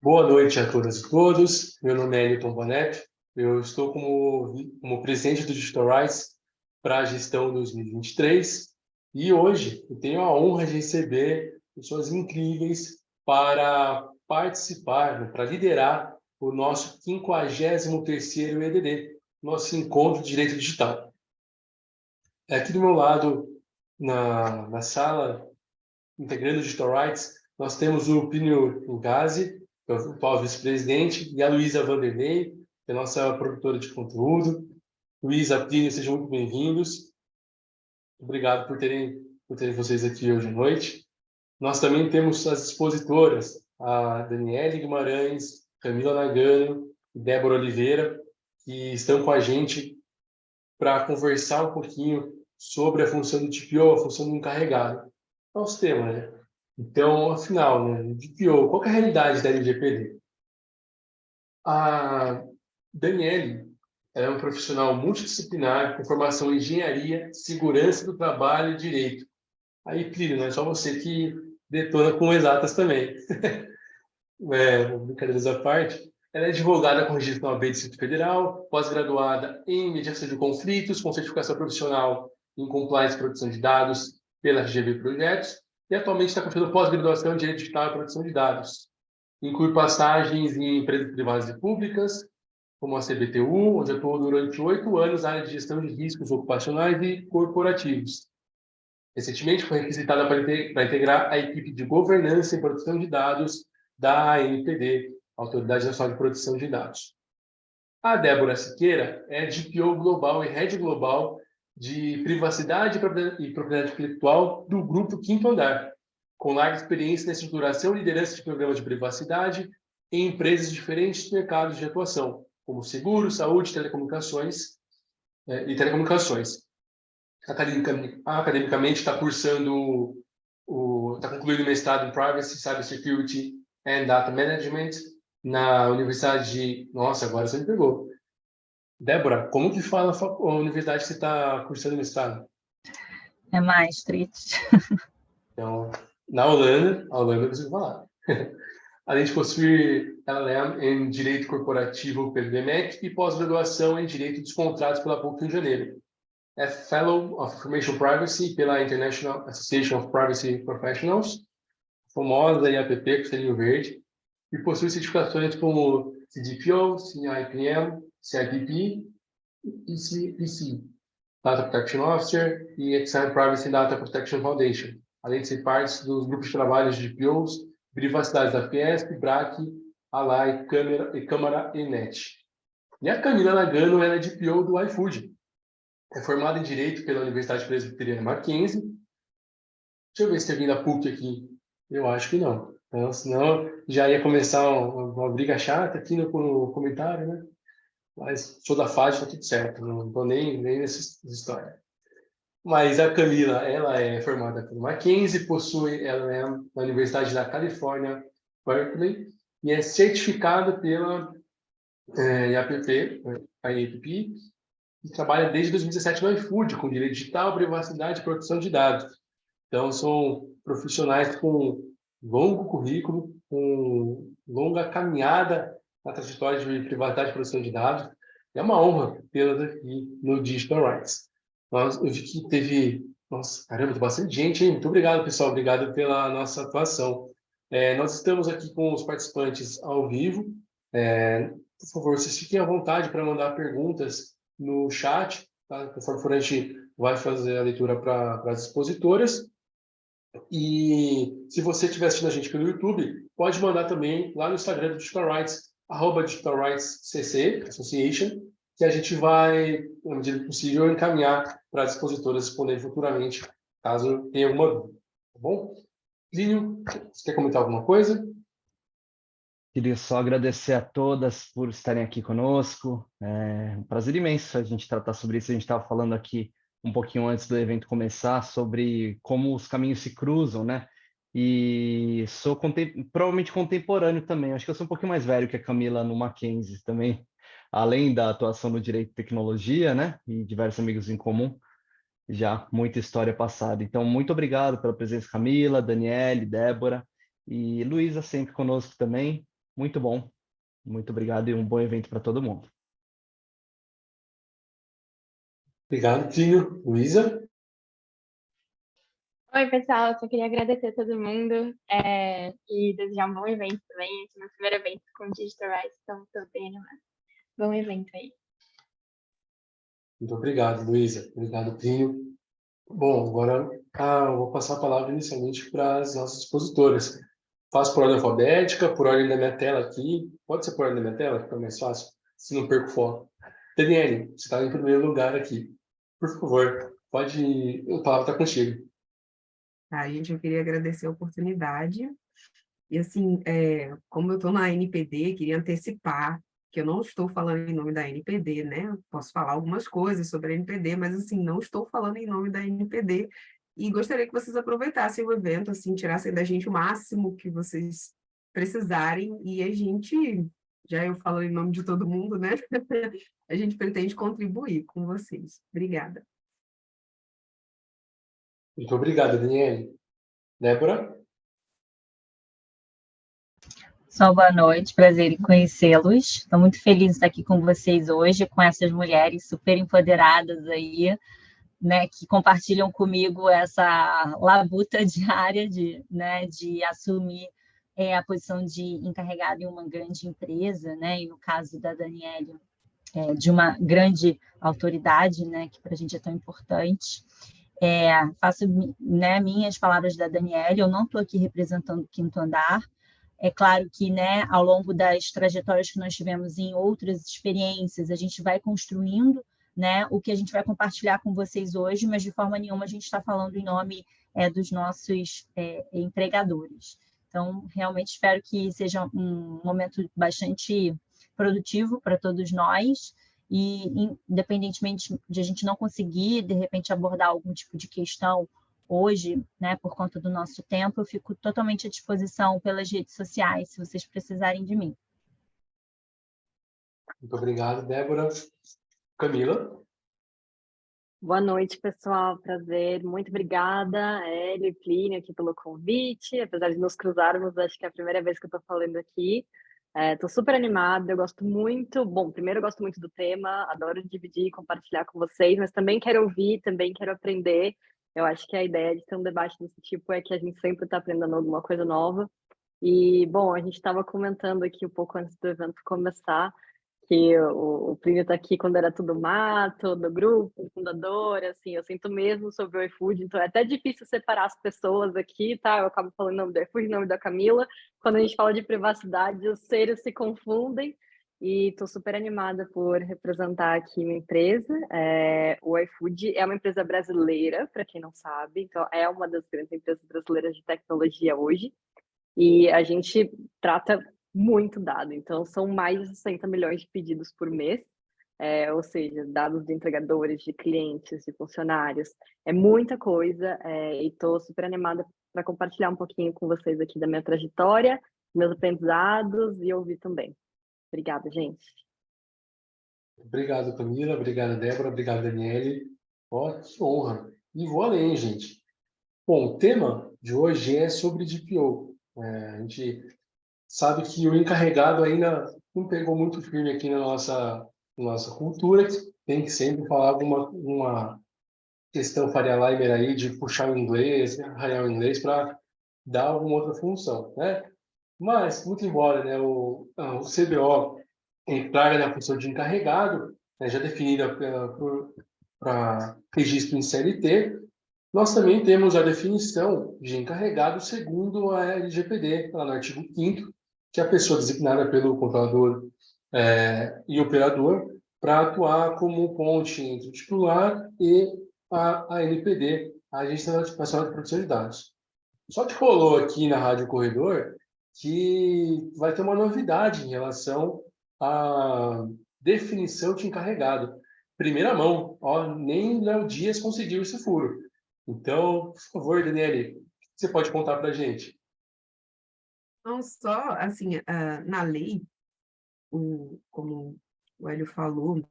Boa noite a todas e todos. Meu nome é Elton Bonetti. Eu estou como presidente do Digital Rights para a gestão 2023 e hoje eu tenho a honra de receber pessoas incríveis para participar, né, para liderar o nosso 53º EDD, nosso Encontro de Direito Digital. Aqui do meu lado, na sala, integrando o Digital Rights, nós temos o Plínio Lugazi, que é o atual vice-presidente, e a Luísa Vanderlei, que é a nossa produtora de conteúdo. Luísa, Plínio, sejam muito bem-vindos. Obrigado por terem vocês aqui hoje à noite. Nós também temos as expositoras, a Daniele Guimarães, Camila Nagano e Débora Oliveira, que estão com a gente para conversar um pouquinho sobre a função do TPO, a função do encarregado. Nosso tema, né? Então, afinal, né, DPO, qual que é a realidade da LGPD? A Daniele ela é uma profissional multidisciplinar com formação em engenharia, segurança do trabalho e direito. Aí, Plínio, não é só você que detona com exatas também. Brincadeiras à parte, ela é advogada com registro na OAB Distrito Federal, pós-graduada em mediação de conflitos, com certificação profissional em compliance e proteção de dados pela RGB Projetos, e atualmente está cursando pós-graduação em Direito Digital e Proteção de Dados. Inclui passagens em empresas privadas e públicas, como a CBTU, onde atuou durante 8 anos na área de gestão de riscos ocupacionais e corporativos. Recentemente foi requisitada para integrar a equipe de governança e proteção de dados da ANPD, Autoridade Nacional de Proteção de Dados. A Débora Siqueira é DPO Global e Head Global de Privacidade e Propriedade Intelectual do Grupo Quinto Andar, com larga experiência na estruturação e liderança de programas de privacidade em empresas de diferentes mercados de atuação, como seguro, saúde, telecomunicações e telecomunicações. Academicamente está cursando, está concluindo o mestrado em Privacy, Cybersecurity and Data Management na Universidade de... Nossa, agora você me pegou. Débora, como que fala a universidade que você está cursando mestrado? É Maastricht. Então, na Holanda, a Holanda eu preciso falar. Além de possuir LLM em Direito Corporativo pelo DMEC e pós-graduação em Direito dos Contratos pela PUC Rio de Janeiro. É Fellow of Information Privacy pela International Association of Privacy Professionals, famosa IAPP, com selinho verde, e possui certificações como CDPO, CIPM, CIPP e CPC, Data Protection Officer e External Privacy Data Protection Foundation, além de ser parte dos grupos de trabalho de DPOs, privacidade da Fiesp, BRAC, ALAI, Câmara e NET. E a Camila Nagano ela é DPO do iFood. É formada em Direito pela Universidade Presbiteriana Mackenzie. Deixa eu ver se tem alguém da PUC aqui. Eu acho que não. Então, senão já ia começar uma briga chata aqui no comentário, né? Mas sou da FAD, tá tudo certo. Não estou nem nessa história. Mas a Camila, ela é formada pelo Mackenzie, possui LLM na Universidade da Califórnia, Berkeley, e é certificada pela IAPP, a IAPP, e trabalha desde 2017 no iFood, com direito digital, privacidade e proteção de dados. Então, são profissionais com longo currículo, com longa caminhada na trajetória de privacidade e proteção de dados. É uma honra tê-las aqui no Digital Rights. Eu vi que teve... Nossa, caramba, tem bastante gente, hein? Muito obrigado, pessoal. Obrigado pela nossa atuação. Nós estamos aqui com os participantes ao vivo. Por favor, vocês fiquem à vontade para mandar perguntas no chat, tá? Conforme for, a gente vai fazer a leitura para as expositoras. E se você estiver assistindo a gente pelo YouTube, pode mandar também lá no Instagram do Digital Rights, @DigitalRightsCC, Association, que a gente vai, na medida do possível, encaminhar para as expositoras responderem futuramente, caso tenha alguma dúvida. Tá bom? Plínio, você quer comentar alguma coisa? Queria só agradecer a todas por estarem aqui conosco. É um prazer imenso a gente tratar sobre isso. A gente estava falando aqui um pouquinho antes do evento começar sobre como os caminhos se cruzam, né? E sou provavelmente contemporâneo também. Acho que eu sou um pouquinho mais velho que a Camila no Mackenzie também, além da atuação no direito e tecnologia, né? E diversos amigos em comum. Já muita história passada. Então, muito obrigado pela presença, Camila, Daniele, Débora e Luísa sempre conosco também. muito bom. Muito obrigado e um bom evento para todo mundo. Obrigado, Plínio. Luísa? Oi, pessoal, só queria agradecer a todo mundo e desejar um bom evento também. Esse é o meu primeiro evento com Digital Rights, então estou bem animada. Bom evento aí. Muito obrigado, Luísa. Obrigado, Plínio. Bom, agora eu vou passar a palavra inicialmente para as nossas expositoras. Faço por ordem alfabética, por ordem da minha tela aqui. Pode ser por ordem da minha tela, que fica mais fácil, se não perco o foco. Daniele, você está em primeiro lugar aqui. Por favor, pode. A palavra está contigo. Tá, gente, eu queria agradecer a oportunidade. E, assim, como eu estou na NPD, queria antecipar que eu não estou falando em nome da NPD, né? Eu posso falar algumas coisas sobre a NPD, mas, assim, não estou falando em nome da NPD. E gostaria que vocês aproveitassem o evento, assim, tirassem da gente o máximo que vocês precisarem. E a gente, já eu falo em nome de todo mundo, né? A gente pretende contribuir com vocês. Obrigada. Muito obrigado, Daniele. Débora? Só boa noite, prazer em conhecê-los. Estou muito feliz de estar aqui com vocês hoje, com essas mulheres super empoderadas aí, né, que compartilham comigo essa labuta diária de assumir a posição de encarregada em uma grande empresa, né, e no caso da Daniele, de uma grande autoridade, né, que para a gente é tão importante. Faço, né, minhas palavras da Daniele, eu não estou aqui representando o Quinto Andar. É claro que, né, ao longo das trajetórias que nós tivemos em outras experiências, a gente vai construindo, né, o que a gente vai compartilhar com vocês hoje, mas de forma nenhuma a gente está falando em nome dos nossos empregadores. Então, realmente espero que seja um momento bastante produtivo para todos nós, e independentemente de a gente não conseguir, de repente, abordar algum tipo de questão hoje, né, por conta do nosso tempo, eu fico totalmente à disposição pelas redes sociais, se vocês precisarem de mim. Muito obrigado, Débora. Camila? Boa noite, pessoal. Prazer. Muito obrigada, Hélio e Plínio, aqui pelo convite. Apesar de nos cruzarmos, acho que é a primeira vez que eu estou falando aqui. Estou super animada, eu gosto muito. Bom, primeiro eu gosto muito do tema, adoro dividir e compartilhar com vocês, mas também quero ouvir, também quero aprender. Eu acho que a ideia de ter um debate desse tipo é que a gente sempre está aprendendo alguma coisa nova. E, bom, a gente estava comentando aqui um pouco antes do evento começar, que o Plínio está aqui quando era tudo mato, do grupo, fundador, assim, eu sinto mesmo sobre o iFood, então é até difícil separar as pessoas aqui, tá? Eu acabo falando o nome do iFood, o nome da Camila. Quando a gente fala de privacidade, os seres se confundem, e estou super animada por representar aqui minha empresa. O iFood é uma empresa brasileira, para quem não sabe, então é uma das grandes empresas brasileiras de tecnologia hoje, e a gente trata muito dado, então são mais de 60 milhões de pedidos por mês, ou seja, dados de entregadores, de clientes, de funcionários, é muita coisa, e estou super animada para compartilhar um pouquinho com vocês aqui da minha trajetória, meus aprendizados e ouvir também. Obrigada, gente. Obrigado, Camila. Obrigado, Débora. Obrigado, Daniele. Ó, que honra. E vou além, gente. Bom, o tema de hoje é sobre DPO. A gente sabe que o encarregado ainda não pegou muito firme aqui na nossa cultura. Tem que sempre falar uma questão Faria Limer aí de puxar o inglês, arranhar o inglês para dar alguma outra função, né? Mas, muito embora, né, o CBO entraga na função de encarregado, né, já definida para registro em CLT, nós também temos a definição de encarregado segundo a LGPD, lá no artigo 5º, que é a pessoa designada pelo controlador e operador para atuar como ponte entre o titular e a NPD, a Agência Nacional de Proteção de Dados. Só que rolou aqui na Rádio Corredor que vai ter uma novidade em relação à definição de encarregado. Primeira mão, ó, nem Léo Dias conseguiu esse furo. Então, por favor, Daniele, o que você pode contar para a gente? Não só, assim, na lei, como o Hélio falou,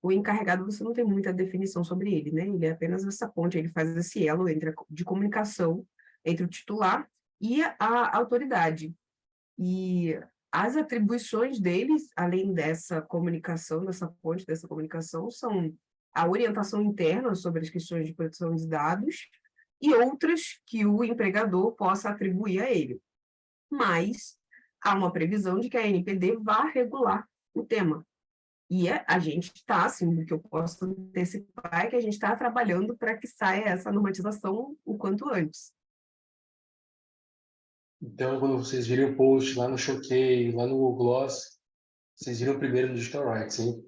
o encarregado, você não tem muita definição sobre ele, né? Ele é apenas essa ponte, ele faz esse elo de comunicação entre o titular e a autoridade. E as atribuições deles, além dessa comunicação, dessa ponte, dessa comunicação, são a orientação interna sobre as questões de proteção de dados e outras que o empregador possa atribuir a ele. Mas há uma previsão de que a NPD vá regular o tema. E a gente está, assim, o que eu posso antecipar é que a gente está trabalhando para que saia essa normatização o quanto antes. Então, quando vocês virem o post lá no Showcase, lá no Google Gloss, vocês viram primeiro no Digital Rights, hein?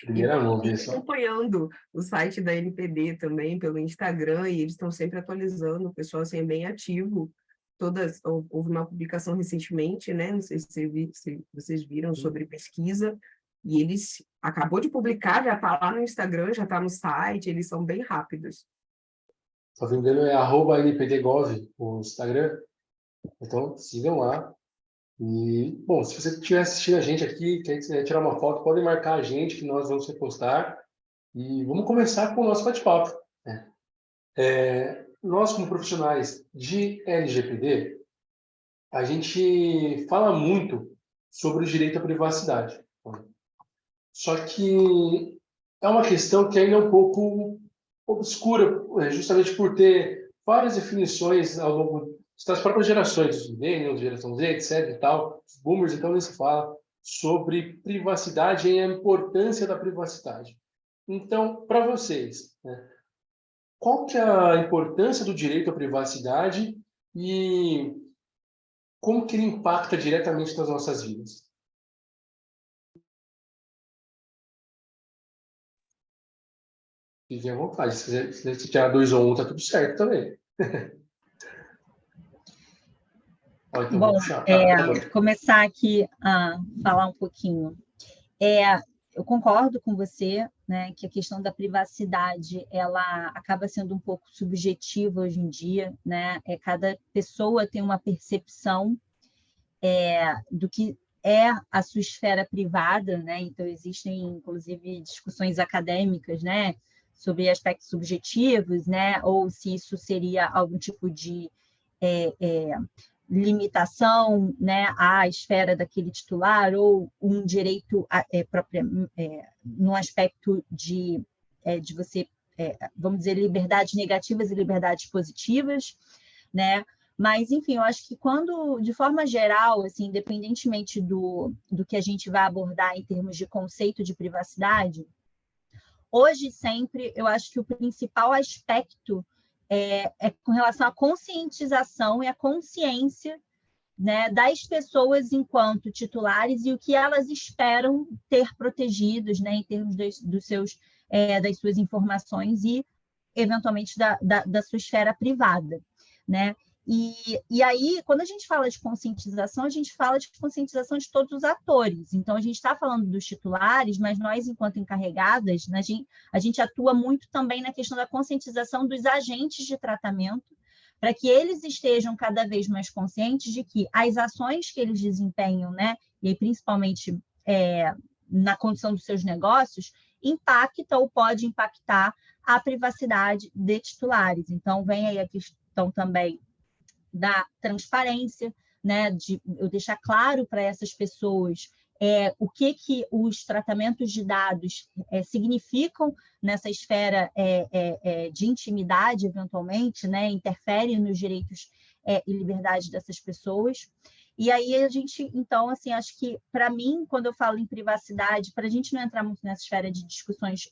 E Primeira mão, fiquem pessoal. acompanhando o site da NPD também pelo Instagram, e eles estão sempre atualizando, o pessoal assim, é bem ativo. Houve uma publicação recentemente, né? Não sei se vocês viram sobre pesquisa, e eles acabou de publicar, já está lá no Instagram, já está no site, eles são bem rápidos. Se não me engano, é @npdgov o Instagram. Então, sigam lá. E, bom, se você estiver assistindo a gente aqui, quer tirar uma foto, pode marcar a gente, que nós vamos repostar. E vamos começar com o nosso bate-papo, né? Nós, como profissionais de LGPD, a gente fala muito sobre o direito à privacidade. Só que é uma questão que ainda é um pouco obscura, justamente por ter várias definições ao longo das próprias gerações, os millennials, geração Z, etc. e tal, os boomers, então, nem se fala sobre privacidade e a importância da privacidade. Então, para vocês, né, qual que é a importância do direito à privacidade e como que ele impacta diretamente nas nossas vidas? Fiquem à vontade. Se quiser tirar 2 ou 1, tá tudo certo também. Ó, então vou Bom, puxar. Pode. começar aqui a falar um pouquinho. Eu concordo com você, né, que a questão da privacidade ela acaba sendo um pouco subjetiva hoje em dia, né? Cada pessoa tem uma percepção do que é a sua esfera privada, né? Então existem inclusive discussões acadêmicas, né, sobre aspectos subjetivos, né? Ou se isso seria algum tipo de limitação, né, à esfera daquele titular ou um direito no aspecto de você, vamos dizer, liberdades negativas e liberdades positivas, né? Mas, enfim, eu acho que quando, de forma geral, assim, independentemente do que a gente vai abordar em termos de conceito de privacidade, hoje sempre eu acho que o principal aspecto é com relação à conscientização e à consciência, né, das pessoas enquanto titulares e o que elas esperam ter protegidos, né, em termos das suas informações e, eventualmente, da sua esfera privada, né? E aí, quando a gente fala de conscientização, a gente fala de conscientização de todos os atores. Então, a gente está falando dos titulares, mas nós, enquanto encarregadas, né, a gente atua muito também na questão da conscientização dos agentes de tratamento, para que eles estejam cada vez mais conscientes de que as ações que eles desempenham, né, e aí, principalmente na condição dos seus negócios, impacta ou pode impactar a privacidade de titulares. Então, vem aí a questão também da transparência, né, de eu deixar claro para essas pessoas o que os tratamentos de dados significam nessa esfera de intimidade, eventualmente, né, interfere nos direitos e liberdades dessas pessoas. E aí a gente, então, assim, acho que, para mim, quando eu falo em privacidade, para a gente não entrar muito nessa esfera de discussões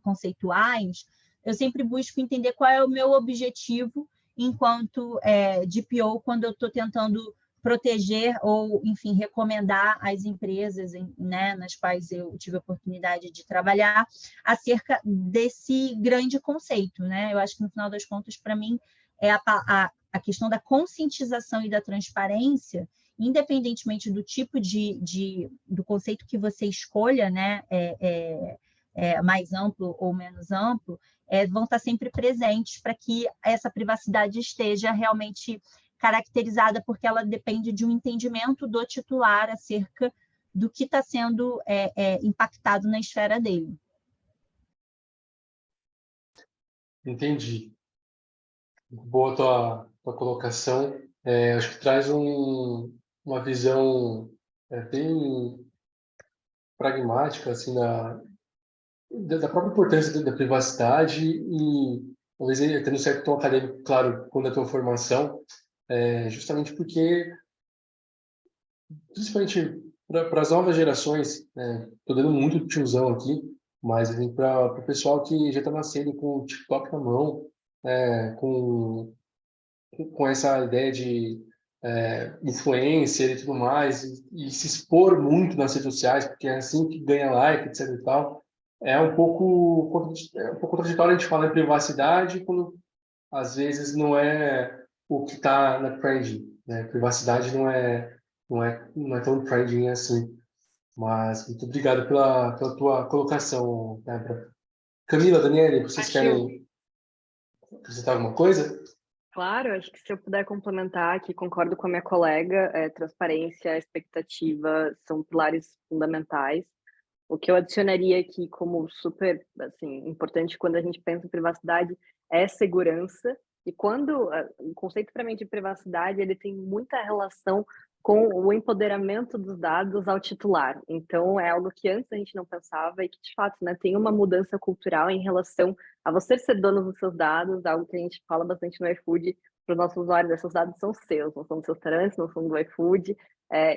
conceituais, eu sempre busco entender qual é o meu objetivo enquanto DPO, quando eu estou tentando proteger ou, enfim, recomendar às empresas, né, nas quais eu tive a oportunidade de trabalhar, acerca desse grande conceito, né? Eu acho que, no final das contas, para mim, é a questão da conscientização e da transparência, independentemente do tipo do conceito que você escolha, né, mais amplo ou menos amplo, vão estar sempre presentes para que essa privacidade esteja realmente caracterizada, porque ela depende de um entendimento do titular acerca do que está sendo impactado na esfera dele. Entendi. Boa tua colocação. Acho que traz uma visão bem pragmática assim da própria importância da privacidade e talvez tendo um certo tom acadêmico, claro, quando a tua formação, justamente porque, principalmente para as novas gerações, estou dando muito tiozão aqui, mas para o pessoal que já está nascendo com o TikTok na mão, com essa ideia de influencer e tudo mais, e se expor muito nas redes sociais, porque é assim que ganha like, etc e tal, é um pouco contraditório a gente falar em privacidade quando às vezes não é o que está na trending, né? Privacidade não é tão trending assim. Mas muito obrigado pela tua colocação, Débora. Camila, Daniele, vocês Acho, querem acrescentar alguma coisa? claro, acho que se eu puder complementar aqui, concordo com a minha colega, transparência, expectativa são pilares fundamentais. O que eu adicionaria aqui como super, assim, importante quando a gente pensa em privacidade é segurança. E quando o conceito para mim de privacidade, ele tem muita relação com o empoderamento dos dados ao titular. Então, é algo que antes a gente não pensava e que, de fato, né, tem uma mudança cultural em relação a você ser dono dos seus dados, algo que a gente fala bastante no iFood para os nossos usuários, esses dados são seus, não são dos seus restaurantes, não são do iFood.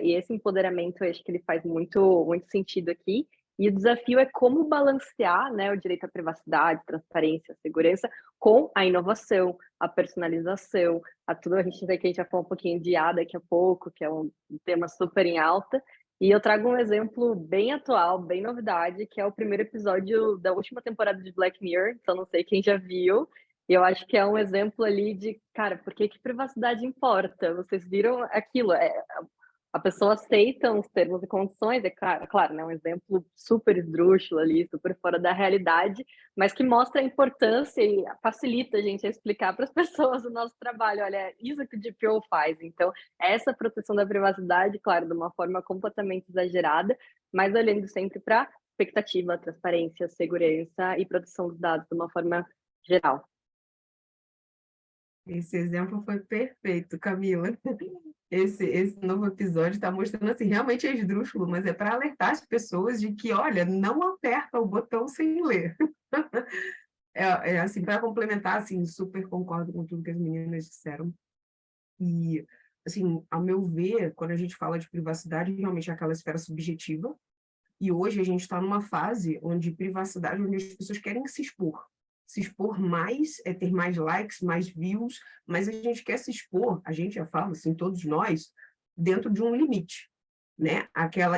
E esse empoderamento, eu acho que ele faz muito, muito sentido aqui. E o desafio é como balancear, né, o direito à privacidade, transparência, segurança, com a inovação, a personalização, a tudo. A gente vê que a gente vai falar um pouquinho de IA daqui a pouco, que é um tema super em alta. E eu trago um exemplo bem atual, bem novidade, que é o primeiro episódio da última temporada de Black Mirror, então não sei quem já viu. E eu acho que é um exemplo ali de, cara, por que privacidade importa? Vocês viram aquilo? A pessoa aceita os termos e condições, claro, né, um exemplo super esdrúxulo ali, super fora da realidade, mas que mostra a importância e facilita a gente a explicar para as pessoas o nosso trabalho. Olha, é isso que o GPO faz. Então, essa proteção da privacidade, claro, de uma forma completamente exagerada, mas olhando sempre para expectativa, transparência, segurança e proteção dos dados de uma forma geral. Esse exemplo foi perfeito, Camila. Esse novo episódio está mostrando assim, realmente é esdrúxulo, mas é para alertar as pessoas de que, olha, não aperta o botão sem ler. Assim, para complementar, assim, super concordo com tudo que as meninas disseram. E, assim, ao meu ver, quando a gente fala de privacidade, realmente é aquela esfera subjetiva. E hoje a gente está numa fase onde privacidade, onde as pessoas querem se expor. Se expor mais, ter mais likes, mais views, mas a gente quer se expor, a gente já fala, assim, todos nós, dentro de um limite, né?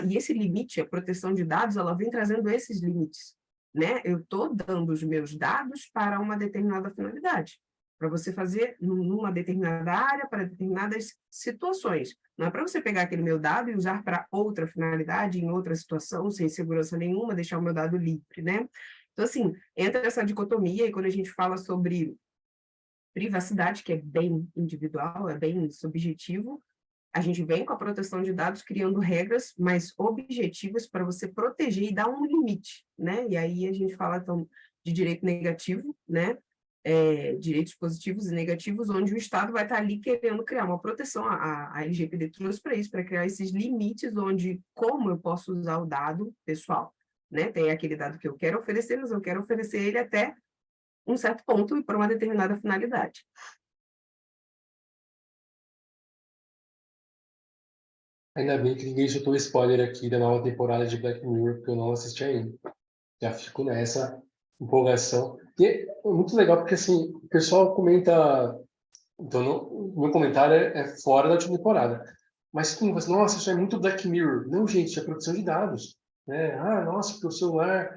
E esse limite, a proteção de dados, ela vem trazendo esses limites, né? Eu estou dando os meus dados para uma determinada finalidade, para você fazer numa determinada área, para determinadas situações. Não é para você pegar aquele meu dado e usar para outra finalidade, em outra situação, sem segurança nenhuma, deixar o meu dado livre, né? Então, assim, entra essa dicotomia, e quando a gente fala sobre privacidade, que é bem individual, é bem subjetivo, a gente vem com a proteção de dados criando regras mais objetivas para você proteger e dar um limite, né? E aí a gente fala, então, de direito negativo, né? Direitos positivos e negativos, onde o Estado vai estar ali querendo criar uma proteção. A LGPD trouxe para isso, para criar esses limites onde, como eu posso usar o dado pessoal, né? Tem aquele dado que eu quero oferecer, mas eu quero oferecer ele até um certo ponto e para uma determinada finalidade. Ainda bem que ninguém soltou spoiler aqui da nova temporada de Black Mirror, porque eu não assisti ainda. Já fico nessa empolgação. E é muito legal porque, assim, o pessoal comenta... Então, o meu comentário é fora da última temporada. Mas, como você, nossa, isso é muito Black Mirror. Não, gente, é proteção de dados. Né? Ah, nossa, porque o celular...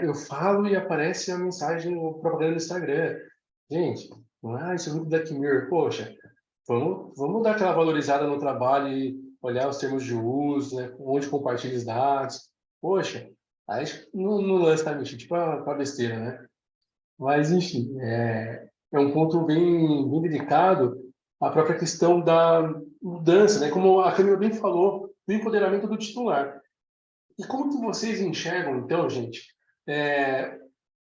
eu falo e aparece a mensagem, o propaganda no Instagram. Gente, isso é muito Black Mirror. Poxa, vamos dar aquela valorizada no trabalho e olhar os termos de uso, né? Onde compartilha os dados. Poxa, aí não lança, tá, tipo a besteira, né? Mas, enfim, é um ponto bem delicado a própria questão da mudança, né? Como a Camila bem falou, do empoderamento do titular. E como que vocês enxergam, então, gente,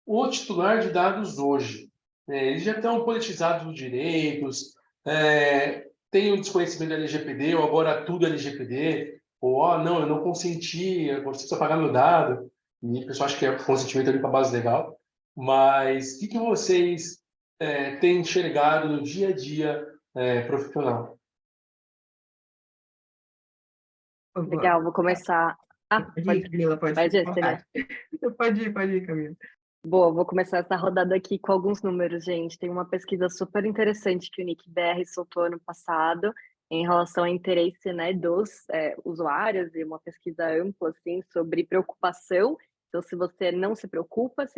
o titular de dados hoje? Eles já estão politizados os direitos, tem o desconhecimento da LGPD, ou agora tudo é LGPD, ou, não, eu não consenti, agora preciso pagar meu dado, e o pessoal acha que é consentimento ali para a base legal, mas o que vocês têm enxergado no dia a dia profissional? Legal, vou começar. Pode ir, Camila, pode Vai, ficar à Jéssica. vontade. Pode ir, Camila. Boa, vou começar essa rodada aqui com alguns números, gente. Tem uma pesquisa super interessante que o Nick BR soltou ano passado em relação ao interesse, né, dos usuários, e uma pesquisa ampla assim, sobre preocupação. Então, se você não se preocupa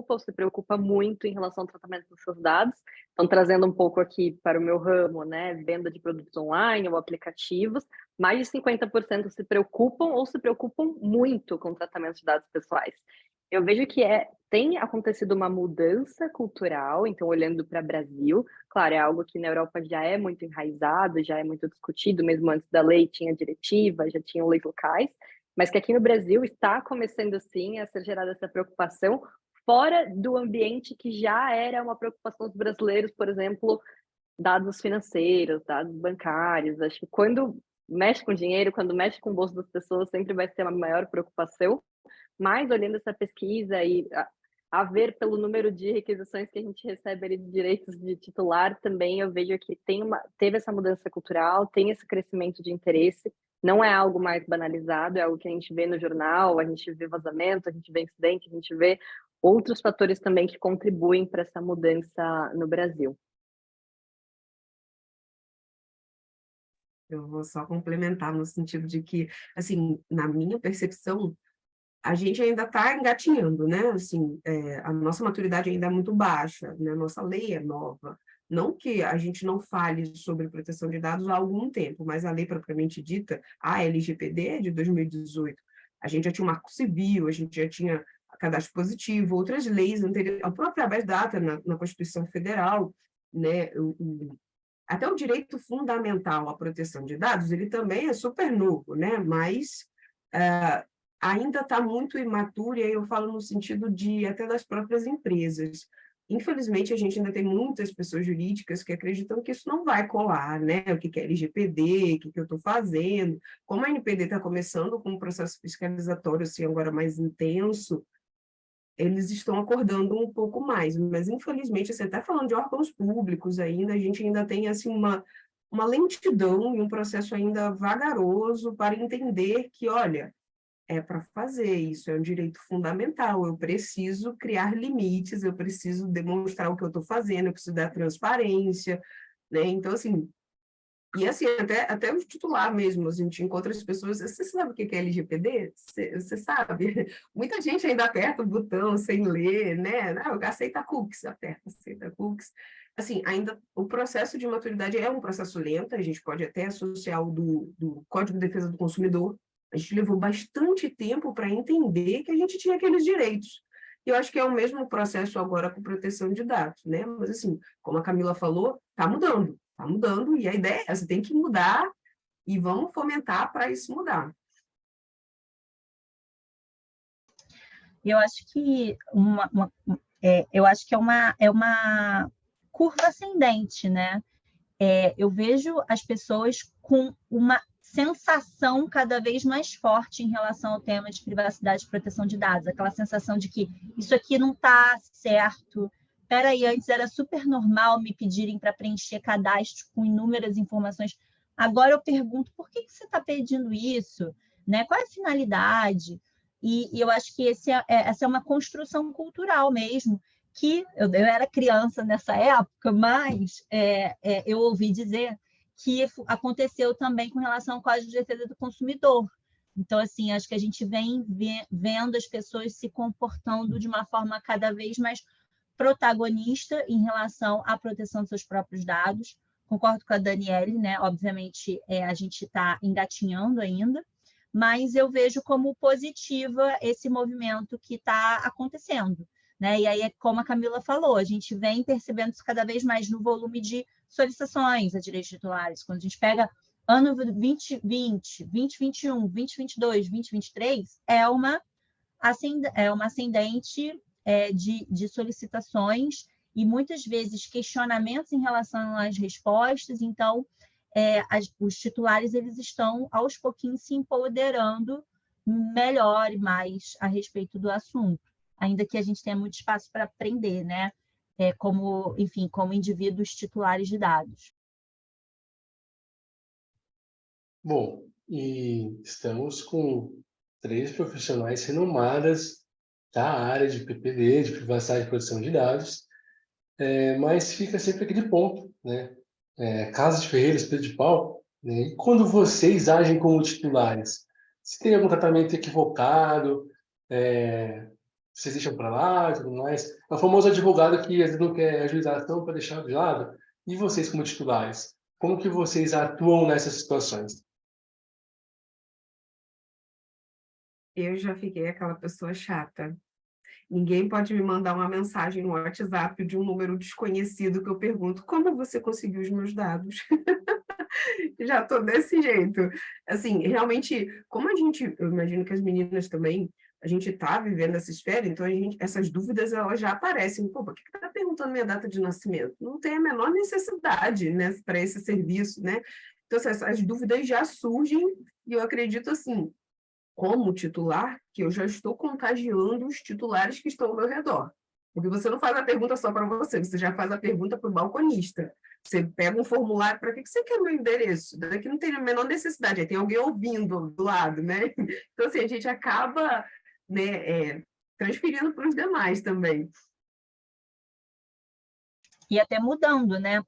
ou se preocupa muito em relação ao tratamento dos seus dados. Então, trazendo um pouco aqui para o meu ramo, né, venda de produtos online ou aplicativos, mais de 50% se preocupam ou se preocupam muito com o tratamento de dados pessoais. Eu vejo que tem acontecido uma mudança cultural, então olhando para o Brasil, claro, é algo que na Europa já é muito enraizado, já é muito discutido, mesmo antes da lei tinha diretiva, já tinham leis locais, mas que aqui no Brasil está começando sim a ser gerada essa preocupação fora do ambiente que já era uma preocupação dos brasileiros, por exemplo, dados financeiros, dados bancários. Acho que quando mexe com dinheiro, quando mexe com o bolso das pessoas, sempre vai ser uma maior preocupação. Mas olhando essa pesquisa e a ver pelo número de requisições que a gente recebe ali de direitos de titular, também eu vejo que teve essa mudança cultural, tem esse crescimento de interesse, não é algo mais banalizado, é algo que a gente vê no jornal, a gente vê vazamento, a gente vê incidente, a gente vê outros fatores também que contribuem para essa mudança no Brasil. Eu vou só complementar no sentido de que, assim, na minha percepção, a gente ainda está engatinhando, né? Assim, a nossa maturidade ainda é muito baixa, né? A nossa lei é nova. Não que a gente não fale sobre proteção de dados há algum tempo, mas a lei propriamente dita, a LGPD é de 2018. A gente já tinha o Marco Civil, a gente já tinha cadastro positivo, outras leis anteriores, a própria habeas data na Constituição Federal, né? Até o direito fundamental à proteção de dados, ele também é super novo, né? Mas ainda está muito imaturo, e aí eu falo no sentido de até das próprias empresas. Infelizmente, a gente ainda tem muitas pessoas jurídicas que acreditam que isso não vai colar, né? O que é LGPD, o que eu estou fazendo. Como a NPD está começando com um processo fiscalizatório assim, agora mais intenso, eles estão acordando um pouco mais, mas infelizmente, você está falando de órgãos públicos ainda, a gente ainda tem assim uma lentidão e um processo ainda vagaroso para entender que, olha, é para fazer, isso é um direito fundamental, eu preciso criar limites, eu preciso demonstrar o que eu estou fazendo, eu preciso dar transparência, né? Então, assim, e assim, até o titular mesmo, a gente encontra as pessoas, você sabe o que é LGPD? Você sabe? Muita gente ainda aperta o botão sem ler, né? Aceita cookies, aperta, aceita cookies. Assim, ainda o processo de maturidade é um processo lento, a gente pode até associar o do Código de Defesa do Consumidor. A gente levou bastante tempo para entender que a gente tinha aqueles direitos. E eu acho que é o mesmo processo agora com proteção de dados, né? Mas, assim, como a Camila falou, está mudando, e a ideia é essa, tem que mudar, e vamos fomentar para isso mudar. Eu acho que é uma curva ascendente, né? Eu vejo as pessoas com uma sensação cada vez mais forte em relação ao tema de privacidade e proteção de dados, aquela sensação de que isso aqui não está certo. Peraí, antes era super normal me pedirem para preencher cadastro com inúmeras informações. Agora eu pergunto, por que você está pedindo isso? Né? Qual é a finalidade? E eu acho que essa é uma construção cultural mesmo, que eu era criança nessa época, mas eu ouvi dizer que aconteceu também com relação ao Código de Defesa do Consumidor. Então, assim, acho que a gente vem vendo as pessoas se comportando de uma forma cada vez mais protagonista em relação à proteção dos seus próprios dados. Concordo com a Daniele, né? Obviamente, a gente está engatinhando ainda, mas eu vejo como positiva esse movimento que está acontecendo. Né? E aí, como a Camila falou, a gente vem percebendo isso cada vez mais no volume de solicitações a direitos titulares. Quando a gente pega ano 2020, 2021, 2022, 2023, é uma ascendente de solicitações e muitas vezes questionamentos em relação às respostas. Então, os titulares eles estão, aos pouquinhos, se empoderando melhor e mais a respeito do assunto, ainda que a gente tenha muito espaço para aprender, né? Como indivíduos titulares de dados. Bom, e estamos com 3 profissionais renomadas da área de PPD, de privacidade e proteção de dados, mas fica sempre aquele ponto, né? Casa de Ferreira, espeto de pau, né? E quando vocês agem como titulares, se tem algum tratamento equivocado, vocês deixam para lá e tudo mais. É o famoso advogado que às vezes não quer ajuizar a ação para deixar de lado. E vocês como titulares, como que vocês atuam nessas situações? Eu já fiquei aquela pessoa chata. Ninguém pode me mandar uma mensagem no WhatsApp de um número desconhecido que eu pergunto como você conseguiu os meus dados? Já estou desse jeito. Assim, realmente, como eu imagino que as meninas também, a gente está vivendo essa esfera, então essas dúvidas elas já aparecem. Pô, por que está perguntando minha data de nascimento? Não tem a menor necessidade, né, para esse serviço, né? Então, essas dúvidas já surgem e eu acredito, assim, como titular, que eu já estou contagiando os titulares que estão ao meu redor. Porque você não faz a pergunta só para você, você já faz a pergunta para o balconista. Você pega um formulário, para que você quer meu endereço? Daqui não tem a menor necessidade, aí tem alguém ouvindo do lado, né? Então, assim, a gente acaba, né, transferindo para os demais também. E até mudando, né,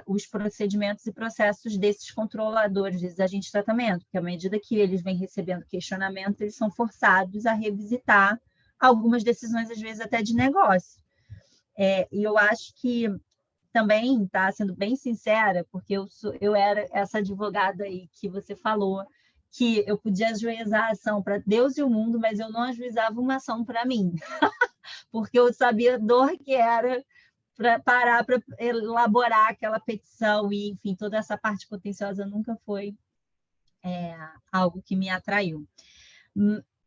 os procedimentos e processos desses controladores, desses agentes de tratamento, porque à medida que eles vêm recebendo questionamento, eles são forçados a revisitar algumas decisões, às vezes até de negócio. E eu acho que também, tá, sendo bem sincera, porque eu era essa advogada aí que você falou, que eu podia ajuizar a ação para Deus e o mundo, mas eu não ajuizava uma ação para mim, porque eu sabia a dor que era para parar para elaborar aquela petição e, enfim, toda essa parte contenciosa nunca foi algo que me atraiu.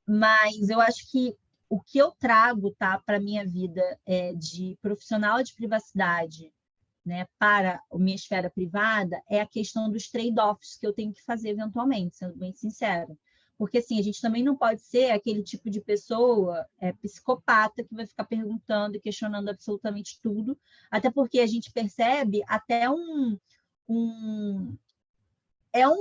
Mas eu acho que o que eu trago, tá, para a minha vida de profissional de privacidade, né, para a minha esfera privada, é a questão dos trade-offs que eu tenho que fazer eventualmente, sendo bem sincera. Porque, assim, a gente também não pode ser aquele tipo de pessoa psicopata que vai ficar perguntando e questionando absolutamente tudo, até porque a gente percebe até um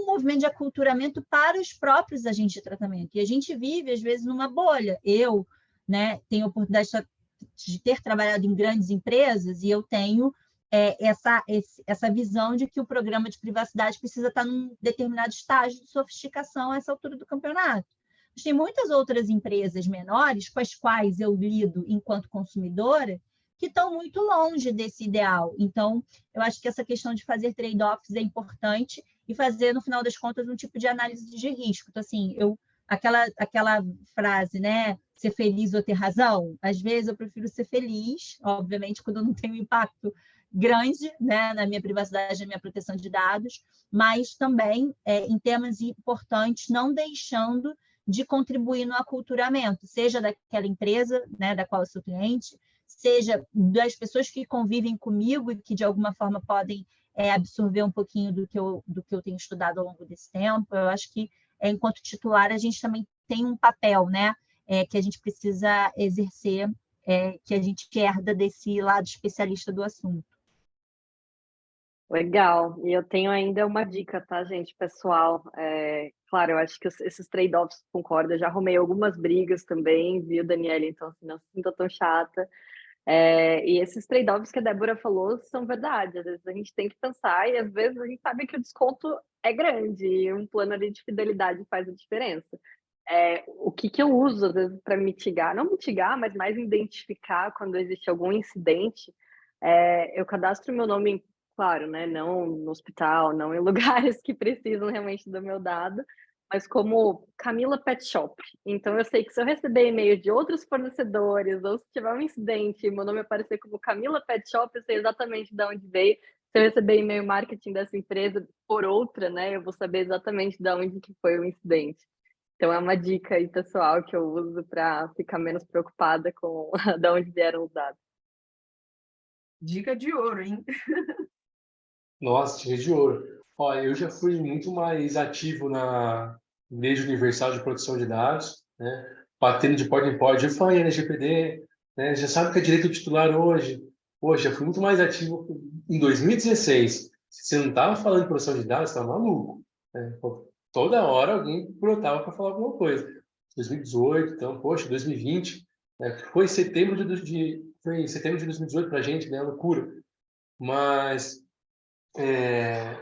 movimento de aculturamento para os próprios agentes de tratamento. E a gente vive, às vezes, numa bolha. Eu, né, tenho a oportunidade de ter trabalhado em grandes empresas e eu tenho essa visão de que o programa de privacidade precisa estar num determinado estágio de sofisticação a essa altura do campeonato. Mas tem muitas outras empresas menores com as quais eu lido enquanto consumidora que estão muito longe desse ideal. Então, eu acho que essa questão de fazer trade-offs é importante e fazer, no final das contas, um tipo de análise de risco. Então, assim, aquela frase, né? Ser feliz ou ter razão, às vezes eu prefiro ser feliz, obviamente, quando eu não tenho impacto grande, né, na minha privacidade, na minha proteção de dados, mas também em temas importantes, não deixando de contribuir no aculturamento, seja daquela empresa, né, da qual eu sou cliente, seja das pessoas que convivem comigo e que, de alguma forma, podem absorver um pouquinho do que eu tenho estudado ao longo desse tempo. Eu acho que, enquanto titular, a gente também tem um papel, né, que a gente precisa exercer, que a gente herda desse lado especialista do assunto. Legal. E eu tenho ainda uma dica, tá, gente, pessoal? Claro, eu acho que esses trade-offs, concordo, eu já arrumei algumas brigas também, viu, Daniela? Então, assim, não se sinta tão chata. E esses trade-offs que a Débora falou são verdade. Às vezes a gente tem que pensar e às vezes a gente sabe que o desconto é grande e um plano ali de fidelidade faz a diferença. O que eu uso, às vezes, para mitigar, não mitigar, mas mais identificar quando existe algum incidente, eu cadastro meu nome, claro, né, não no hospital, não em lugares que precisam realmente do meu dado, mas como Camila Pet Shop. Então eu sei que se eu receber e-mail de outros fornecedores ou se tiver um incidente e meu nome aparecer como Camila Pet Shop, eu sei exatamente de onde veio. Se eu receber e-mail marketing dessa empresa por outra, né, eu vou saber exatamente de onde que foi o incidente. Então é uma dica aí, pessoal, que eu uso para ficar menos preocupada com de onde vieram os dados. Dica de ouro, hein? Nossa, tinha de ouro. Olha, eu já fui muito mais ativo na Igreja Universal de Proteção de Dados, né? Batendo de porta em porta, eu falei na LGPD, né? Já sabe que é direito titular hoje. Poxa, fui muito mais ativo em 2016. Se você não estava falando de proteção de dados, você estava maluco, né? Pô, toda hora alguém brotava para falar alguma coisa. 2018, então, poxa, 2020, né? Foi setembro de 2018 para a gente, né? Loucura. Mas é,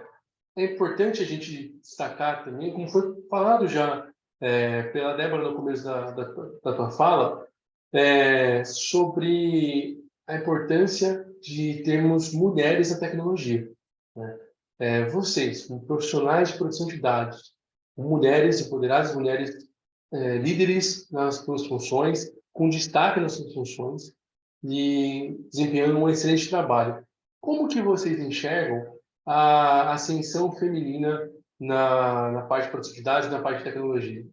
é importante a gente destacar também, como foi falado já pela Débora no começo da tua fala, sobre a importância de termos mulheres na tecnologia, né? Vocês, como profissionais de produção de dados, mulheres empoderadas, mulheres líderes nas suas funções, com destaque nas suas funções e desempenhando um excelente trabalho. Como que vocês enxergam a ascensão feminina na parte de produtividade e na parte de tecnologia?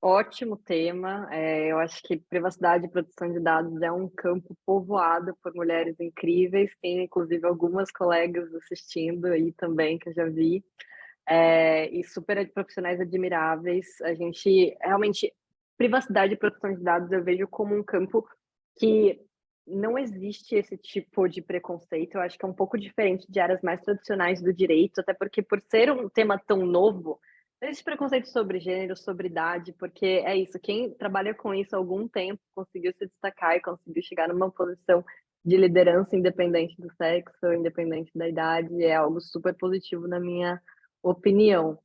Ótimo tema. Eu acho que privacidade e proteção de dados é um campo povoado por mulheres incríveis. Tem, inclusive, algumas colegas assistindo aí também, que eu já vi. E super profissionais admiráveis. A gente, realmente, privacidade e proteção de dados eu vejo como um campo que não existe esse tipo de preconceito. Eu acho que é um pouco diferente de áreas mais tradicionais do direito, até porque, por ser um tema tão novo, não existe preconceito sobre gênero, sobre idade, porque é isso, quem trabalha com isso há algum tempo conseguiu se destacar e conseguiu chegar numa posição de liderança independente do sexo, independente da idade, é algo super positivo na minha opinião.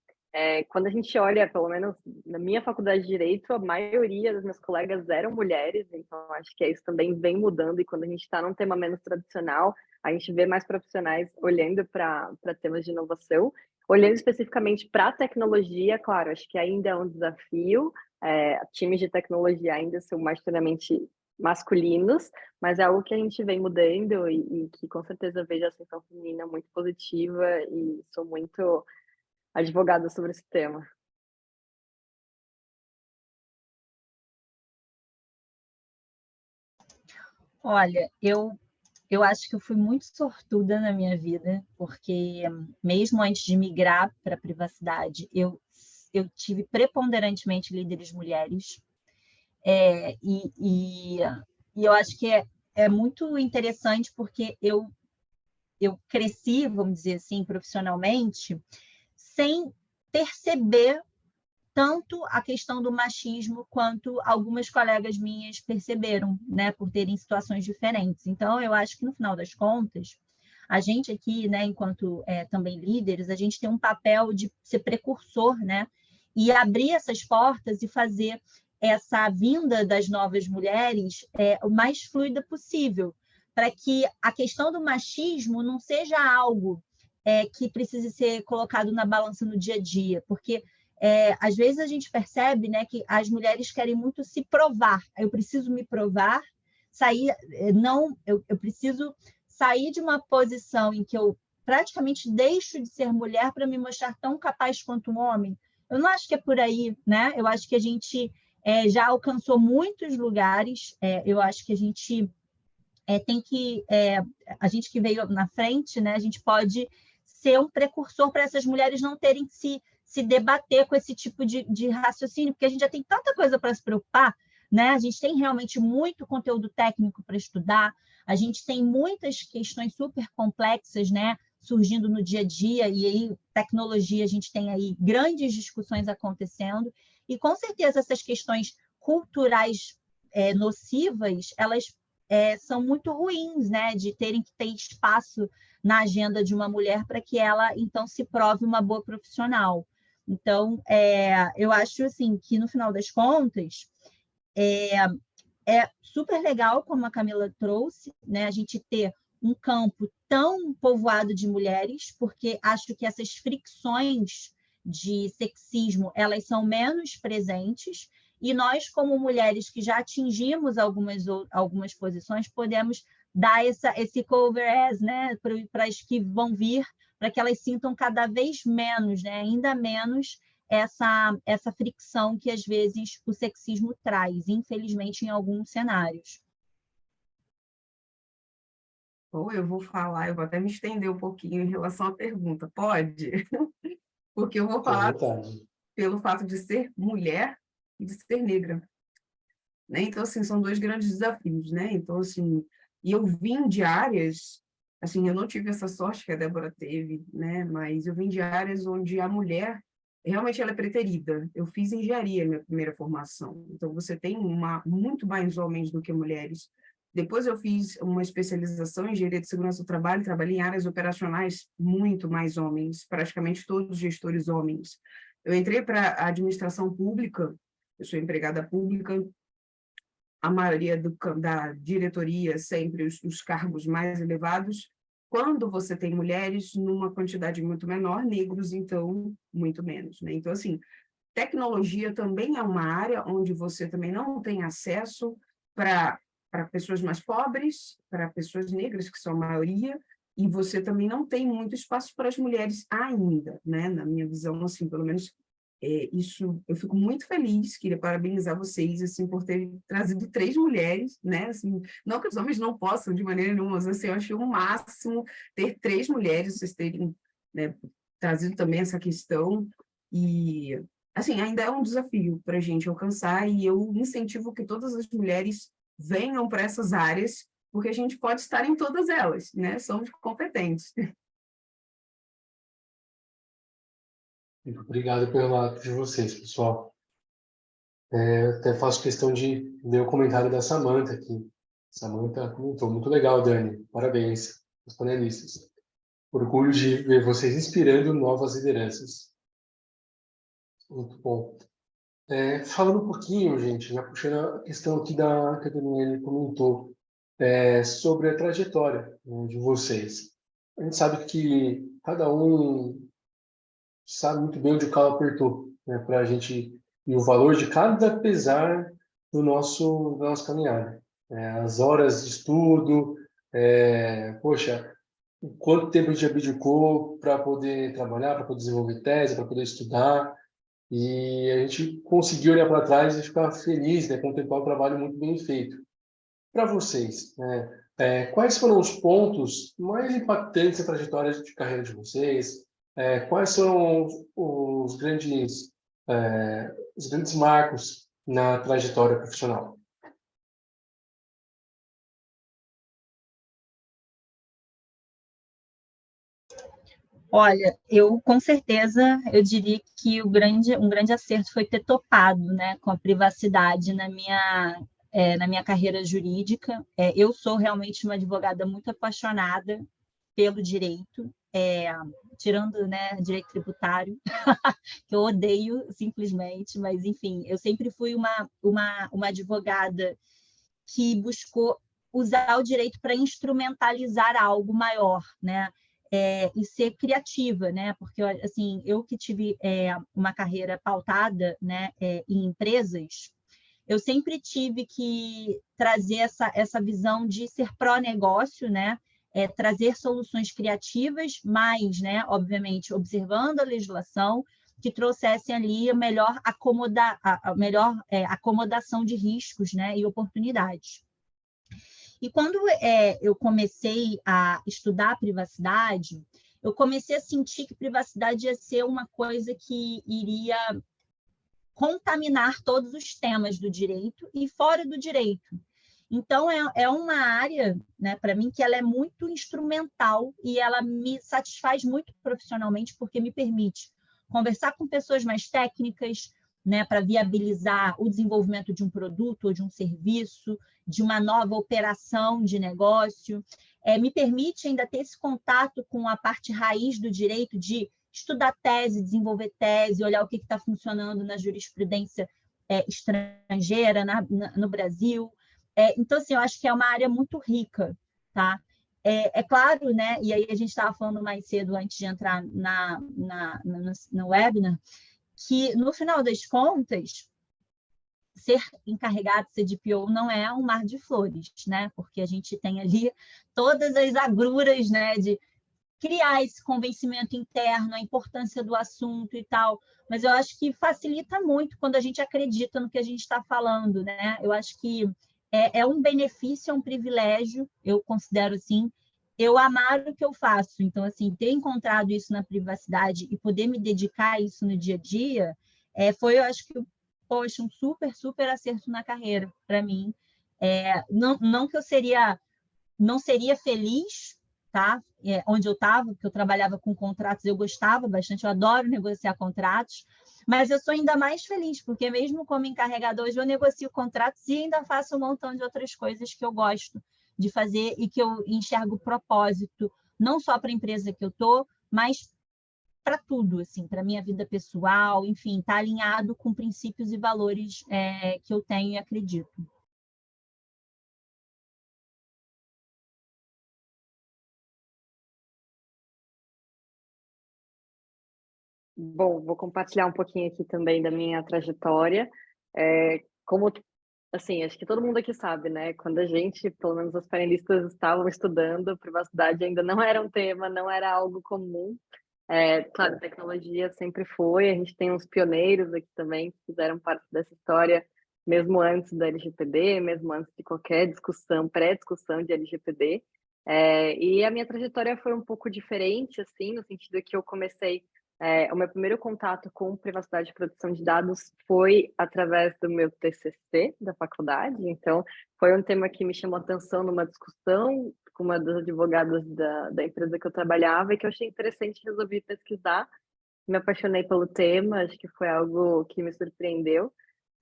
Quando a gente olha, pelo menos na minha faculdade de Direito, a maioria das minhas colegas eram mulheres, então acho que isso também vem mudando, e quando a gente está num tema menos tradicional, a gente vê mais profissionais olhando para temas de inovação. Olhando especificamente para a tecnologia, claro, acho que ainda é um desafio, times de tecnologia ainda são majoritariamente masculinos, mas é algo que a gente vem mudando e que com certeza vejo a ascensão feminina muito positiva e sou muito advogada sobre esse tema. Olha, eu acho que eu fui muito sortuda na minha vida, porque mesmo antes de migrar para a privacidade, eu tive preponderantemente líderes mulheres, é, e, e, e eu acho que é muito interessante porque eu cresci, vamos dizer assim, profissionalmente, sem perceber tanto a questão do machismo quanto algumas colegas minhas perceberam, né, por terem situações diferentes. Então, eu acho que no final das contas, a gente aqui, né, enquanto também líderes, a gente tem um papel de ser precursor, né, e abrir essas portas e fazer essa vinda das novas mulheres o mais fluida possível, para que a questão do machismo não seja algo que precise ser colocado na balança no dia a dia, porque às vezes a gente percebe, né, que as mulheres querem muito se provar. Eu preciso me provar, sair, não, eu preciso sair de uma posição em que eu praticamente deixo de ser mulher para me mostrar tão capaz quanto um homem. Eu não acho que é por aí, né? Eu acho que a gente já alcançou muitos lugares. Eu acho que a gente tem que a gente que veio na frente, né? A gente pode ser um precursor para essas mulheres não terem que se debater com esse tipo de raciocínio, porque a gente já tem tanta coisa para se preocupar, né? A gente tem realmente muito conteúdo técnico para estudar, a gente tem muitas questões super complexas, né? Surgindo no dia a dia, e aí tecnologia, a gente tem aí grandes discussões acontecendo, e com certeza essas questões culturais nocivas, elas são muito ruins, né? De terem que ter espaço na agenda de uma mulher para que ela, então, se prove uma boa profissional. Então, eu acho assim que, no final das contas, é super legal, como a Camila trouxe, né? A gente ter um campo tão povoado de mulheres, porque acho que essas fricções de sexismo, elas são menos presentes, e nós, como mulheres que já atingimos algumas posições, podemos dar esse cover as, né, para as que vão vir, para que elas sintam cada vez menos, né, ainda menos essa fricção que às vezes o sexismo traz, infelizmente, em alguns cenários. Ou eu vou falar, eu vou até me estender um pouquinho em relação à pergunta, pode? Porque eu vou Fique à falar vontade. pelo fato de ser mulher e de ser negra, né? Então, assim, são dois grandes desafios, né? Então, assim, e eu vim de áreas, assim, eu não tive essa sorte que a Débora teve, né? Mas eu vim de áreas onde a mulher, realmente ela é preterida. Eu fiz engenharia, minha primeira formação. Então, você tem muito mais homens do que mulheres. Depois eu fiz uma especialização em engenharia de segurança do trabalho, trabalhei em áreas operacionais, muito mais homens, praticamente todos os gestores homens. Eu entrei para a administração pública, eu sou empregada pública, a maioria da diretoria, sempre os cargos mais elevados. Quando você tem mulheres, numa quantidade muito menor, negros, então, muito menos, né? Então, assim, tecnologia também é uma área onde você também não tem acesso para pessoas mais pobres, para pessoas negras, que são a maioria, e você também não tem muito espaço para as mulheres ainda, né? Na minha visão, assim, pelo menos isso, eu fico muito feliz, queria parabenizar vocês, assim, por terem trazido 3 mulheres, né, assim, não que os homens não possam de maneira nenhuma, mas, assim, eu achei o máximo ter 3 mulheres, vocês terem, né, trazido também essa questão, e, assim, ainda é um desafio para a gente alcançar, e eu incentivo que todas as mulheres venham para essas áreas, porque a gente pode estar em todas elas, né, somos competentes. Muito obrigado pelo lado de vocês, pessoal. Eu até faço questão de ler o comentário da Samantha aqui. Samantha comentou, muito legal, Dani. Parabéns aos panelistas. Orgulho de ver vocês inspirando novas lideranças. Muito bom. Falando um pouquinho, gente, já puxando a questão aqui que a Daniele comentou, sobre a trajetória, né, de vocês. A gente sabe que cada um sabe muito bem onde o calo apertou, né, para a gente, e o valor de cada pesar da nossa caminhada. As horas de estudo, poxa, quanto tempo a gente abdicou para poder trabalhar, para poder desenvolver tese, para poder estudar, e a gente conseguiu olhar para trás e ficar feliz, né, contemplar o trabalho muito bem feito. Para vocês, né, quais foram os pontos mais impactantes da trajetória de carreira de vocês? Quais são os grandes marcos na trajetória profissional? Olha, eu com certeza eu diria que um grande acerto foi ter topado, né, com a privacidade na minha carreira jurídica. Eu sou realmente uma advogada muito apaixonada pelo direito, tirando, né, direito tributário, que eu odeio simplesmente, mas enfim, eu sempre fui uma advogada que buscou usar o direito para instrumentalizar algo maior, né? E ser criativa, né? Porque assim, eu que tive uma carreira pautada, né, em empresas, eu sempre tive que trazer essa visão de ser pró-negócio, né? Trazer soluções criativas, mas, né, obviamente, observando a legislação, que trouxessem ali a melhor acomodação de riscos, né, e oportunidades. E quando eu comecei a estudar privacidade, eu comecei a sentir que privacidade ia ser uma coisa que iria contaminar todos os temas do direito e fora do direito. Então, é uma área, né, para mim, que ela é muito instrumental e ela me satisfaz muito profissionalmente, porque me permite conversar com pessoas mais técnicas, né, para viabilizar o desenvolvimento de um produto ou de um serviço, de uma nova operação de negócio. Me permite ainda ter esse contato com a parte raiz do direito, de estudar tese, desenvolver tese, olhar o que está funcionando na jurisprudência estrangeira, no Brasil. Então, assim, eu acho que é uma área muito rica, tá? Claro, né? E aí a gente estava falando mais cedo, antes de entrar no webinar, que no final das contas, ser encarregado, ser DPO, não é um mar de flores, né? Porque a gente tem ali todas as agruras, né, de criar esse convencimento interno, a importância do assunto e tal, mas eu acho que facilita muito quando a gente acredita no que a gente está falando, né? Eu acho que é um benefício, é um privilégio, eu considero assim, eu amar o que eu faço. Então, assim, ter encontrado isso na privacidade e poder me dedicar a isso no dia a dia, foi, eu acho que, poxa, um super, super acerto na carreira para mim. Não que eu não seria feliz, tá? Onde eu estava, porque eu trabalhava com contratos, eu gostava bastante, eu adoro negociar contratos, mas eu sou ainda mais feliz, porque mesmo como encarregador, hoje eu negocio contratos e ainda faço um montão de outras coisas que eu gosto de fazer e que eu enxergo propósito, não só para a empresa que eu estou, mas para tudo, assim, para minha vida pessoal, enfim, está alinhado com princípios e valores que eu tenho e acredito. Bom, vou compartilhar um pouquinho aqui também da minha trajetória. Como, assim, acho que todo mundo aqui sabe, né? Quando a gente, pelo menos os painelistas, estavam estudando, privacidade ainda não era um tema, não era algo comum. Claro, tecnologia sempre foi, a gente tem uns pioneiros aqui também que fizeram parte dessa história, mesmo antes da LGPD, mesmo antes de qualquer discussão, pré-discussão de LGPD. E a minha trajetória foi um pouco diferente, assim, no sentido que eu comecei o meu primeiro contato com privacidade e proteção de dados foi através do meu TCC da faculdade, então foi um tema que me chamou a atenção numa discussão com uma das advogadas da empresa que eu trabalhava e que eu achei interessante, resolvi pesquisar, me apaixonei pelo tema, acho que foi algo que me surpreendeu.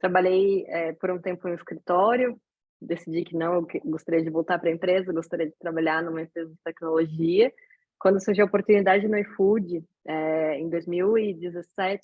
Trabalhei por um tempo em um escritório, decidi que não, eu gostaria de voltar para a empresa, gostaria de trabalhar numa empresa de tecnologia. Quando surgiu a oportunidade no iFood, em 2017,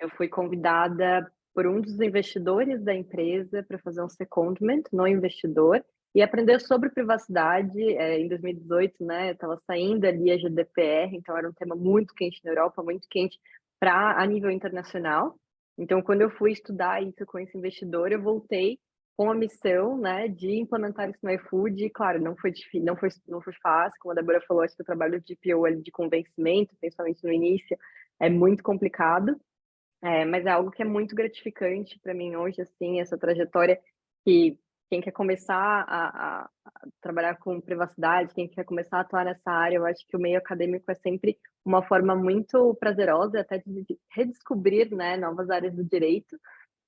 eu fui convidada por um dos investidores da empresa para fazer um secondment no investidor e aprender sobre privacidade. Em 2018, né, estava saindo ali a GDPR, então era um tema muito quente na Europa, muito quente a nível internacional. Então, quando eu fui estudar isso com esse investidor, eu voltei com a missão, né, de implementar isso no iFood. E, claro, não foi difícil, não foi fácil, como a Débora falou, acho que o trabalho de PO ali de convencimento, principalmente no início, é muito complicado. Mas é algo que é muito gratificante para mim hoje, assim, essa trajetória que quem quer começar a trabalhar com privacidade, quem quer começar a atuar nessa área, eu acho que o meio acadêmico é sempre uma forma muito prazerosa até de redescobrir, né, novas áreas do direito.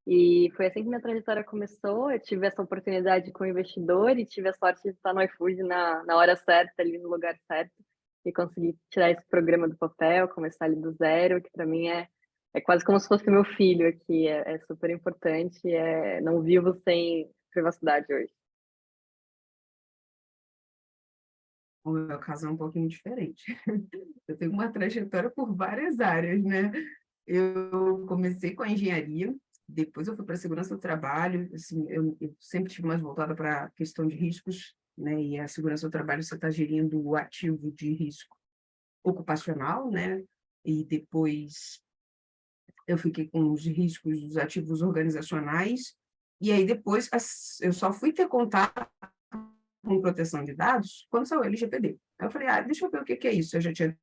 E foi assim que minha trajetória começou. Eu tive essa oportunidade com o investidor e tive a sorte de estar no iFood na hora certa, ali no lugar certo, e conseguir tirar esse programa do papel, começar ali do zero, que para mim é quase como se fosse meu filho aqui, é super importante, não vivo sem privacidade hoje. O meu caso é um pouquinho diferente. Eu tenho uma trajetória por várias áreas, né? Eu comecei com a engenharia, depois eu fui para a segurança do trabalho, assim, eu sempre tive mais voltada para a questão de riscos, né? E a segurança do trabalho você está gerindo o ativo de risco ocupacional, né? E depois eu fiquei com os riscos dos ativos organizacionais, e aí depois eu só fui ter contato com proteção de dados quando saiu o LGPD. Aí eu falei, deixa eu ver o que é isso. Eu já tinha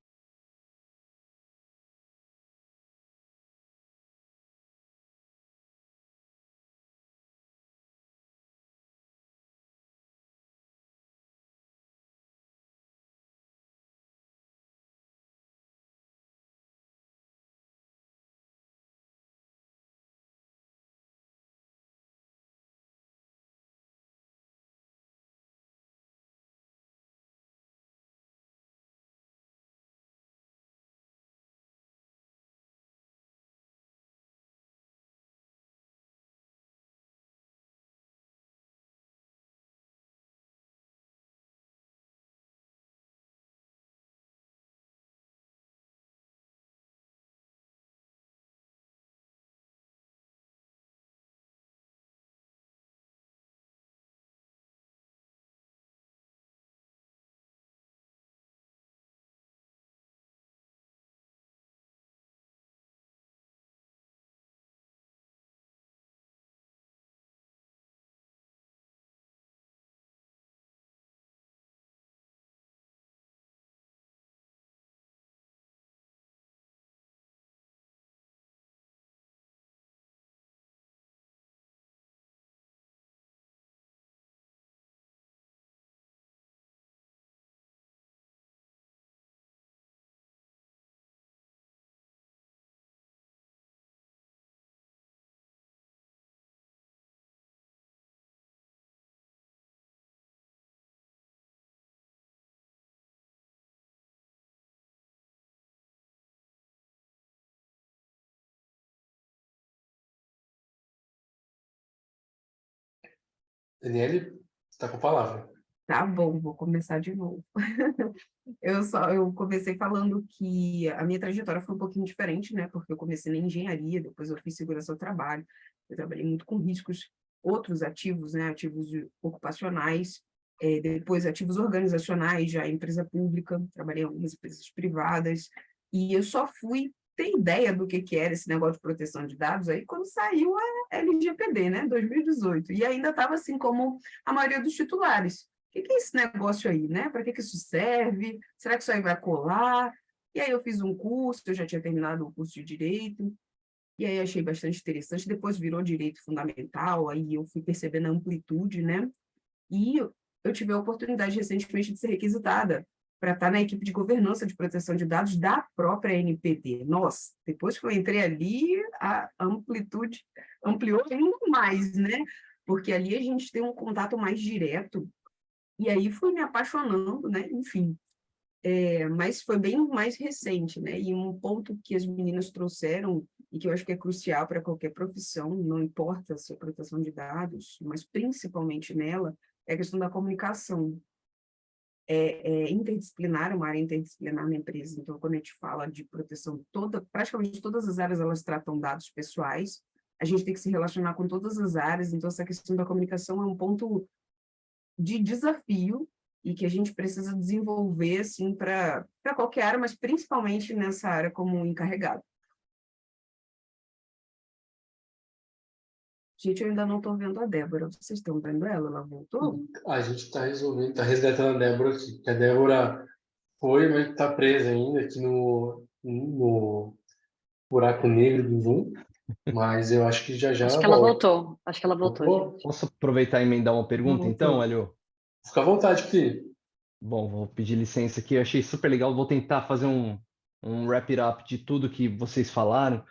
Daniele, você está com a palavra. Tá bom, vou começar de novo. Eu comecei falando que a minha trajetória foi um pouquinho diferente, né? Porque eu comecei na engenharia, depois eu fiz segurança do trabalho, eu trabalhei muito com riscos, outros ativos, né? Ativos ocupacionais, depois ativos organizacionais, já em empresa pública, trabalhei em algumas empresas privadas, e eu só fui ter ideia do que era esse negócio de proteção de dados aí quando saiu a LGPD, né? 2018, e ainda estava assim como a maioria dos titulares. O que é esse negócio aí, né? Para que isso serve? Será que isso aí vai colar? E aí eu fiz um curso, eu já tinha terminado o curso de Direito, e aí achei bastante interessante, depois virou Direito Fundamental, aí eu fui percebendo a amplitude, né? E eu tive a oportunidade recentemente de ser requisitada para estar na equipe de governança de proteção de dados da própria NPD. Nossa, depois que eu entrei ali, a amplitude ampliou ainda mais, né? Porque ali a gente tem um contato mais direto, e aí fui me apaixonando, né? Enfim, mas foi bem mais recente, né? E um ponto que as meninas trouxeram e que eu acho que é crucial para qualquer profissão, não importa se é proteção de dados, mas principalmente nela, é a questão da comunicação. É interdisciplinar, uma área interdisciplinar na empresa. Então, quando a gente fala de proteção, praticamente todas as áreas elas tratam dados pessoais. A gente tem que se relacionar com todas as áreas. Então, essa questão da comunicação é um ponto de desafio e que a gente precisa desenvolver assim, para qualquer área, mas principalmente nessa área como encarregado. Gente, eu ainda não estou vendo a Débora. Vocês estão vendo ela? Ela voltou? A gente está resolvendo, está resgatando a Débora aqui, porque a Débora foi, mas está presa ainda aqui no buraco negro do Zoom, mas eu acho que já Acho ela que ela volta. voltou. Acho que ela voltou, gente. Posso aproveitar e emendar uma pergunta, então, Voltou. Alio? Fica à vontade, Felipe. Bom, vou pedir licença aqui, eu achei super legal, vou tentar fazer um wrap it up de tudo que vocês falaram,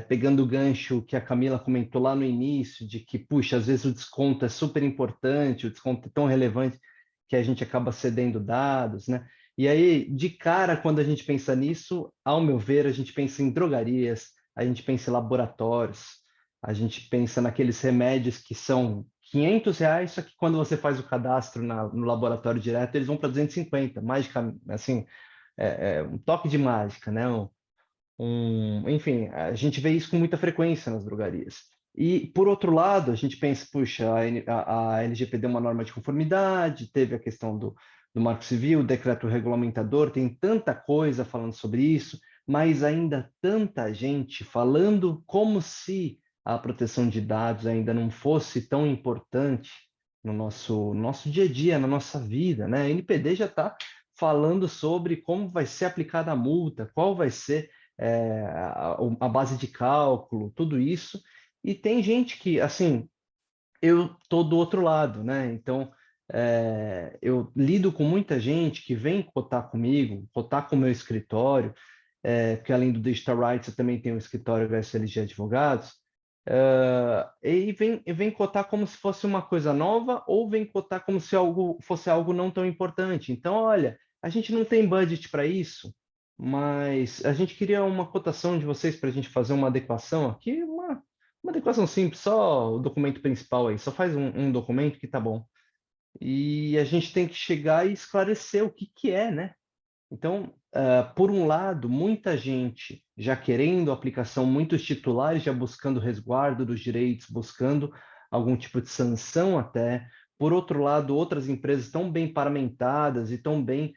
pegando o gancho que a Camila comentou lá no início, de que, puxa, às vezes o desconto é super importante, o desconto é tão relevante que a gente acaba cedendo dados, né? E aí, de cara, quando a gente pensa nisso, ao meu ver, a gente pensa em drogarias, a gente pensa em laboratórios, a gente pensa naqueles remédios que são R$ 500, só que quando você faz o cadastro no laboratório direto, eles vão para 250, mágica, assim, um toque de mágica, né? Enfim, a gente vê isso com muita frequência nas drogarias. E, por outro lado, a gente pensa, puxa, a LGPD é uma norma de conformidade, teve a questão do Marco Civil, o decreto regulamentador, tem tanta coisa falando sobre isso, mas ainda tanta gente falando como se a proteção de dados ainda não fosse tão importante no nosso dia a dia, na nossa vida, né? A NPD já está falando sobre como vai ser aplicada a multa, qual vai ser a base de cálculo, tudo isso. E tem gente que, assim, eu tô do outro lado, né? Então, eu lido com muita gente que vem cotar comigo, cotar com o meu escritório, porque além do Digital Rights eu também tenho um escritório VSLG Advogados, e vem cotar como se fosse uma coisa nova ou vem cotar como se fosse algo não tão importante. Então, olha, a gente não tem budget para isso, mas a gente queria uma cotação de vocês para a gente fazer uma adequação aqui, uma adequação simples, só o documento principal aí, só faz um documento que tá bom. E a gente tem que chegar e esclarecer o que é, né? Então, por um lado, muita gente já querendo aplicação, muitos titulares já buscando resguardo dos direitos, buscando algum tipo de sanção até. Por outro lado, outras empresas tão bem paramentadas e tão bem,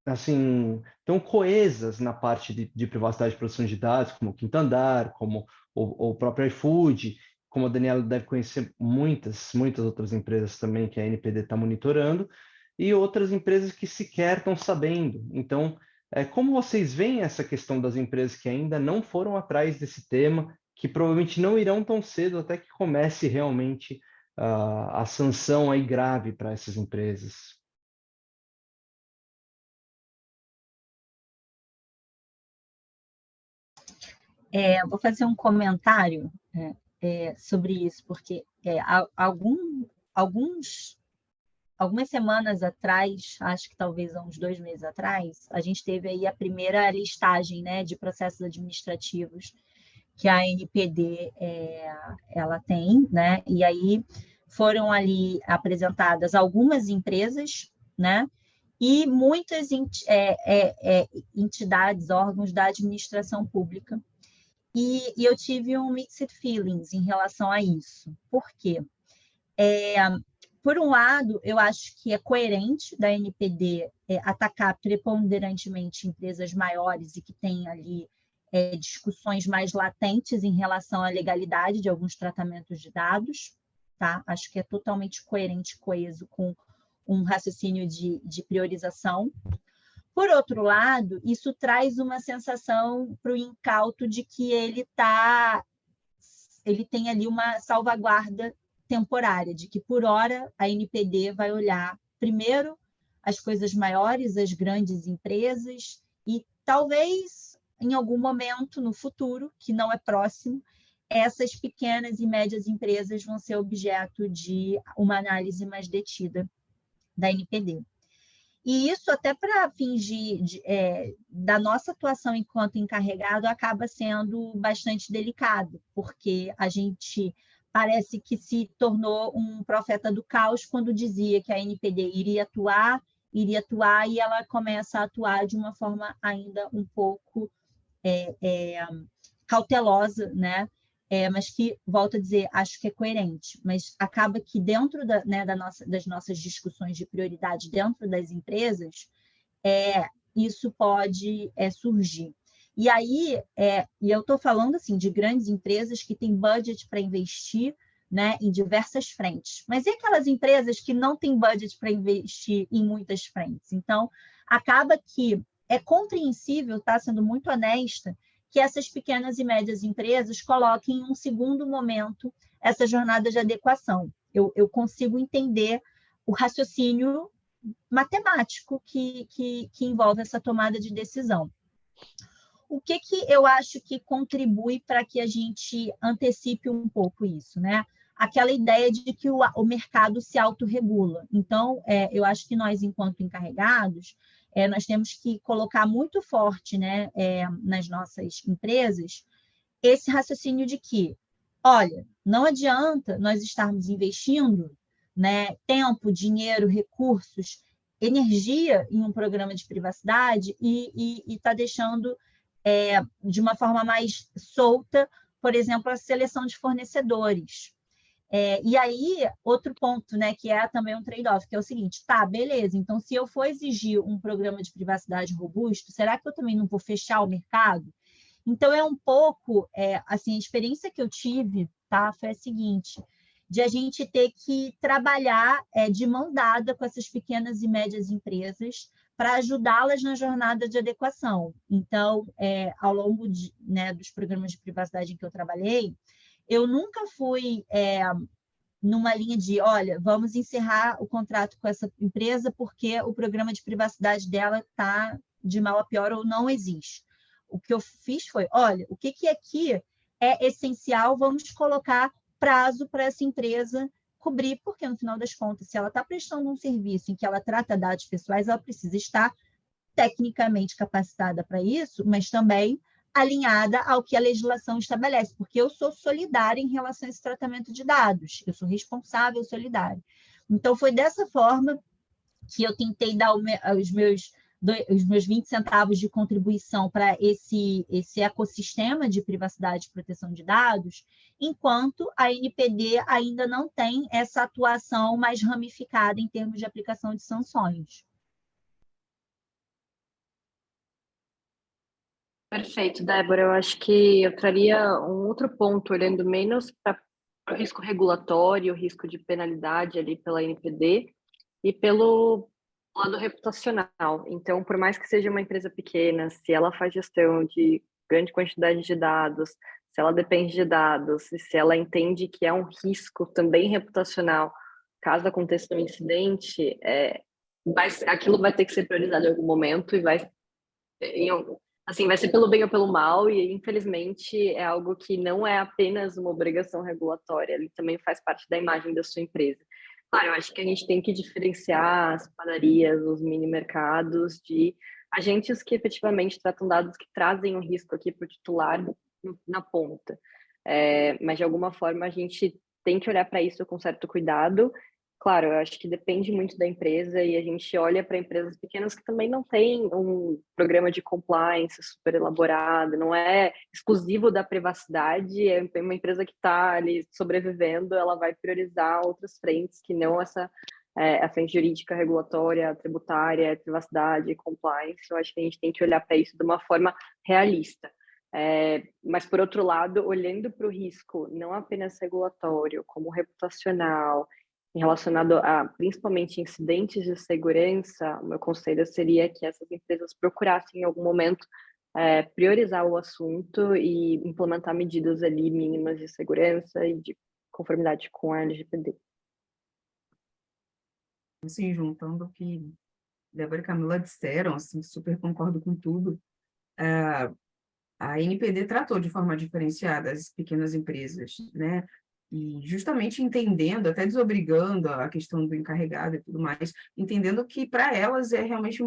assim, tão coesas na parte de privacidade e proteção de dados, como o Quinto Andar, como o próprio iFood, como a Daniela deve conhecer muitas outras empresas também que a NPD está monitorando, e outras empresas que sequer estão sabendo. Então, como vocês veem essa questão das empresas que ainda não foram atrás desse tema, que provavelmente não irão tão cedo até que comece realmente a sanção aí grave para essas empresas? Vou fazer um comentário sobre isso, porque algumas semanas atrás, acho que talvez há uns 2 meses atrás, a gente teve aí a primeira listagem, né, de processos administrativos que a NPD ela tem, né? E aí foram ali apresentadas algumas empresas, né? E muitas entidades, órgãos da administração pública. E eu tive um mixed feelings em relação a isso. Por quê? Por um lado, eu acho que é coerente da NPD atacar preponderantemente empresas maiores e que têm ali discussões mais latentes em relação à legalidade de alguns tratamentos de dados, tá? Acho que é totalmente coerente e coeso com um raciocínio de priorização. Por outro lado, isso traz uma sensação para o incauto de que ele tem ali uma salvaguarda temporária, de que por hora a NPD vai olhar primeiro as coisas maiores, as grandes empresas, e talvez em algum momento no futuro, que não é próximo, essas pequenas e médias empresas vão ser objeto de uma análise mais detida da NPD. E isso, até para fins da nossa atuação enquanto encarregado, acaba sendo bastante delicado, porque a gente parece que se tornou um profeta do caos quando dizia que a NPD iria atuar, e ela começa a atuar de uma forma ainda um pouco cautelosa, né? Mas que, volto a dizer, acho que é coerente, mas acaba que dentro das nossas discussões de prioridade dentro das empresas, isso pode surgir. E aí, e eu estou falando assim, de grandes empresas que têm budget para investir, né, em diversas frentes, mas e aquelas empresas que não têm budget para investir em muitas frentes? Então, acaba que é compreensível, tá, sendo muito honesta, que essas pequenas e médias empresas coloquem em um segundo momento essa jornada de adequação. Eu consigo entender o raciocínio matemático que envolve essa tomada de decisão. O que eu acho que contribui para que a gente antecipe um pouco isso, né? Aquela ideia de que o mercado se autorregula. Então, eu acho que nós, enquanto encarregados, nós temos que colocar muito forte, né, nas nossas empresas esse raciocínio de que, olha, não adianta nós estarmos investindo, né, tempo, dinheiro, recursos, energia em um programa de privacidade e está deixando de uma forma mais solta, por exemplo, a seleção de fornecedores. E aí, outro ponto, né, que é também um trade-off, que é o seguinte, tá, beleza, então se eu for exigir um programa de privacidade robusto, será que eu também não vou fechar o mercado? Então, é um pouco, assim, a experiência que eu tive, tá, foi a seguinte, de a gente ter que trabalhar de mão dada com essas pequenas e médias empresas para ajudá-las na jornada de adequação. Então, ao longo dos programas de privacidade em que eu trabalhei, eu nunca fui numa linha de, olha, vamos encerrar o contrato com essa empresa porque o programa de privacidade dela está de mal a pior ou não existe. O que eu fiz foi, olha, o que aqui é essencial, vamos colocar prazo para essa empresa cobrir, porque no final das contas, se ela está prestando um serviço em que ela trata dados pessoais, ela precisa estar tecnicamente capacitada para isso, mas também alinhada ao que a legislação estabelece, porque eu sou solidária em relação a esse tratamento de dados, eu sou responsável, solidária. Então, foi dessa forma que eu tentei dar os meus 20 centavos de contribuição para esse ecossistema de privacidade e proteção de dados, enquanto a NPD ainda não tem essa atuação mais ramificada em termos de aplicação de sanções. Perfeito, Débora. Eu acho que eu traria um outro ponto, olhando menos para o risco regulatório, o risco de penalidade ali pela NPD e pelo lado reputacional. Então, por mais que seja uma empresa pequena, se ela faz gestão de grande quantidade de dados, se ela depende de dados, e se ela entende que é um risco também reputacional, caso aconteça um incidente, aquilo vai ter que ser priorizado em algum momento e vai ser pelo bem ou pelo mal, e infelizmente é algo que não é apenas uma obrigação regulatória, ele também faz parte da imagem da sua empresa. Claro, eu acho que a gente tem que diferenciar as padarias, os mini mercados de agentes que efetivamente tratam dados que trazem um risco aqui para o titular na ponta. Mas, de alguma forma, a gente tem que olhar para isso com certo cuidado. Claro, eu acho que depende muito da empresa e a gente olha para empresas pequenas que também não têm um programa de compliance super elaborado, não é exclusivo da privacidade, é uma empresa que está ali sobrevivendo, ela vai priorizar outras frentes que não a frente jurídica, regulatória, tributária, privacidade, compliance. Eu acho que a gente tem que olhar para isso de uma forma realista. Mas, por outro lado, olhando para o risco, não apenas regulatório, como reputacional, relacionado a principalmente incidentes de segurança, o meu conselho seria que essas empresas procurassem em algum momento priorizar o assunto e implementar medidas ali mínimas de segurança e de conformidade com a LGPD. Assim, juntando o que Débora e Camila disseram, assim, super concordo com tudo. A NPD tratou de forma diferenciada as pequenas empresas, né? E justamente entendendo, até desobrigando a questão do encarregado e tudo mais, entendendo que para elas é realmente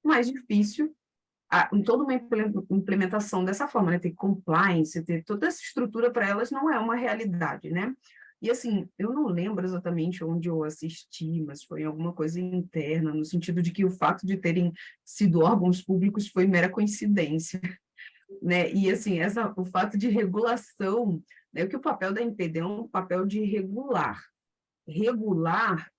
mais difícil em toda uma implementação dessa forma, né? Ter compliance, ter toda essa estrutura para elas não é uma realidade, né? E assim, eu não lembro exatamente onde eu assisti, mas foi alguma coisa interna, no sentido de que o fato de terem sido órgãos públicos foi mera coincidência, né? E assim, o fato de regulação, né? Que o papel da NPD é um papel de regular. Regular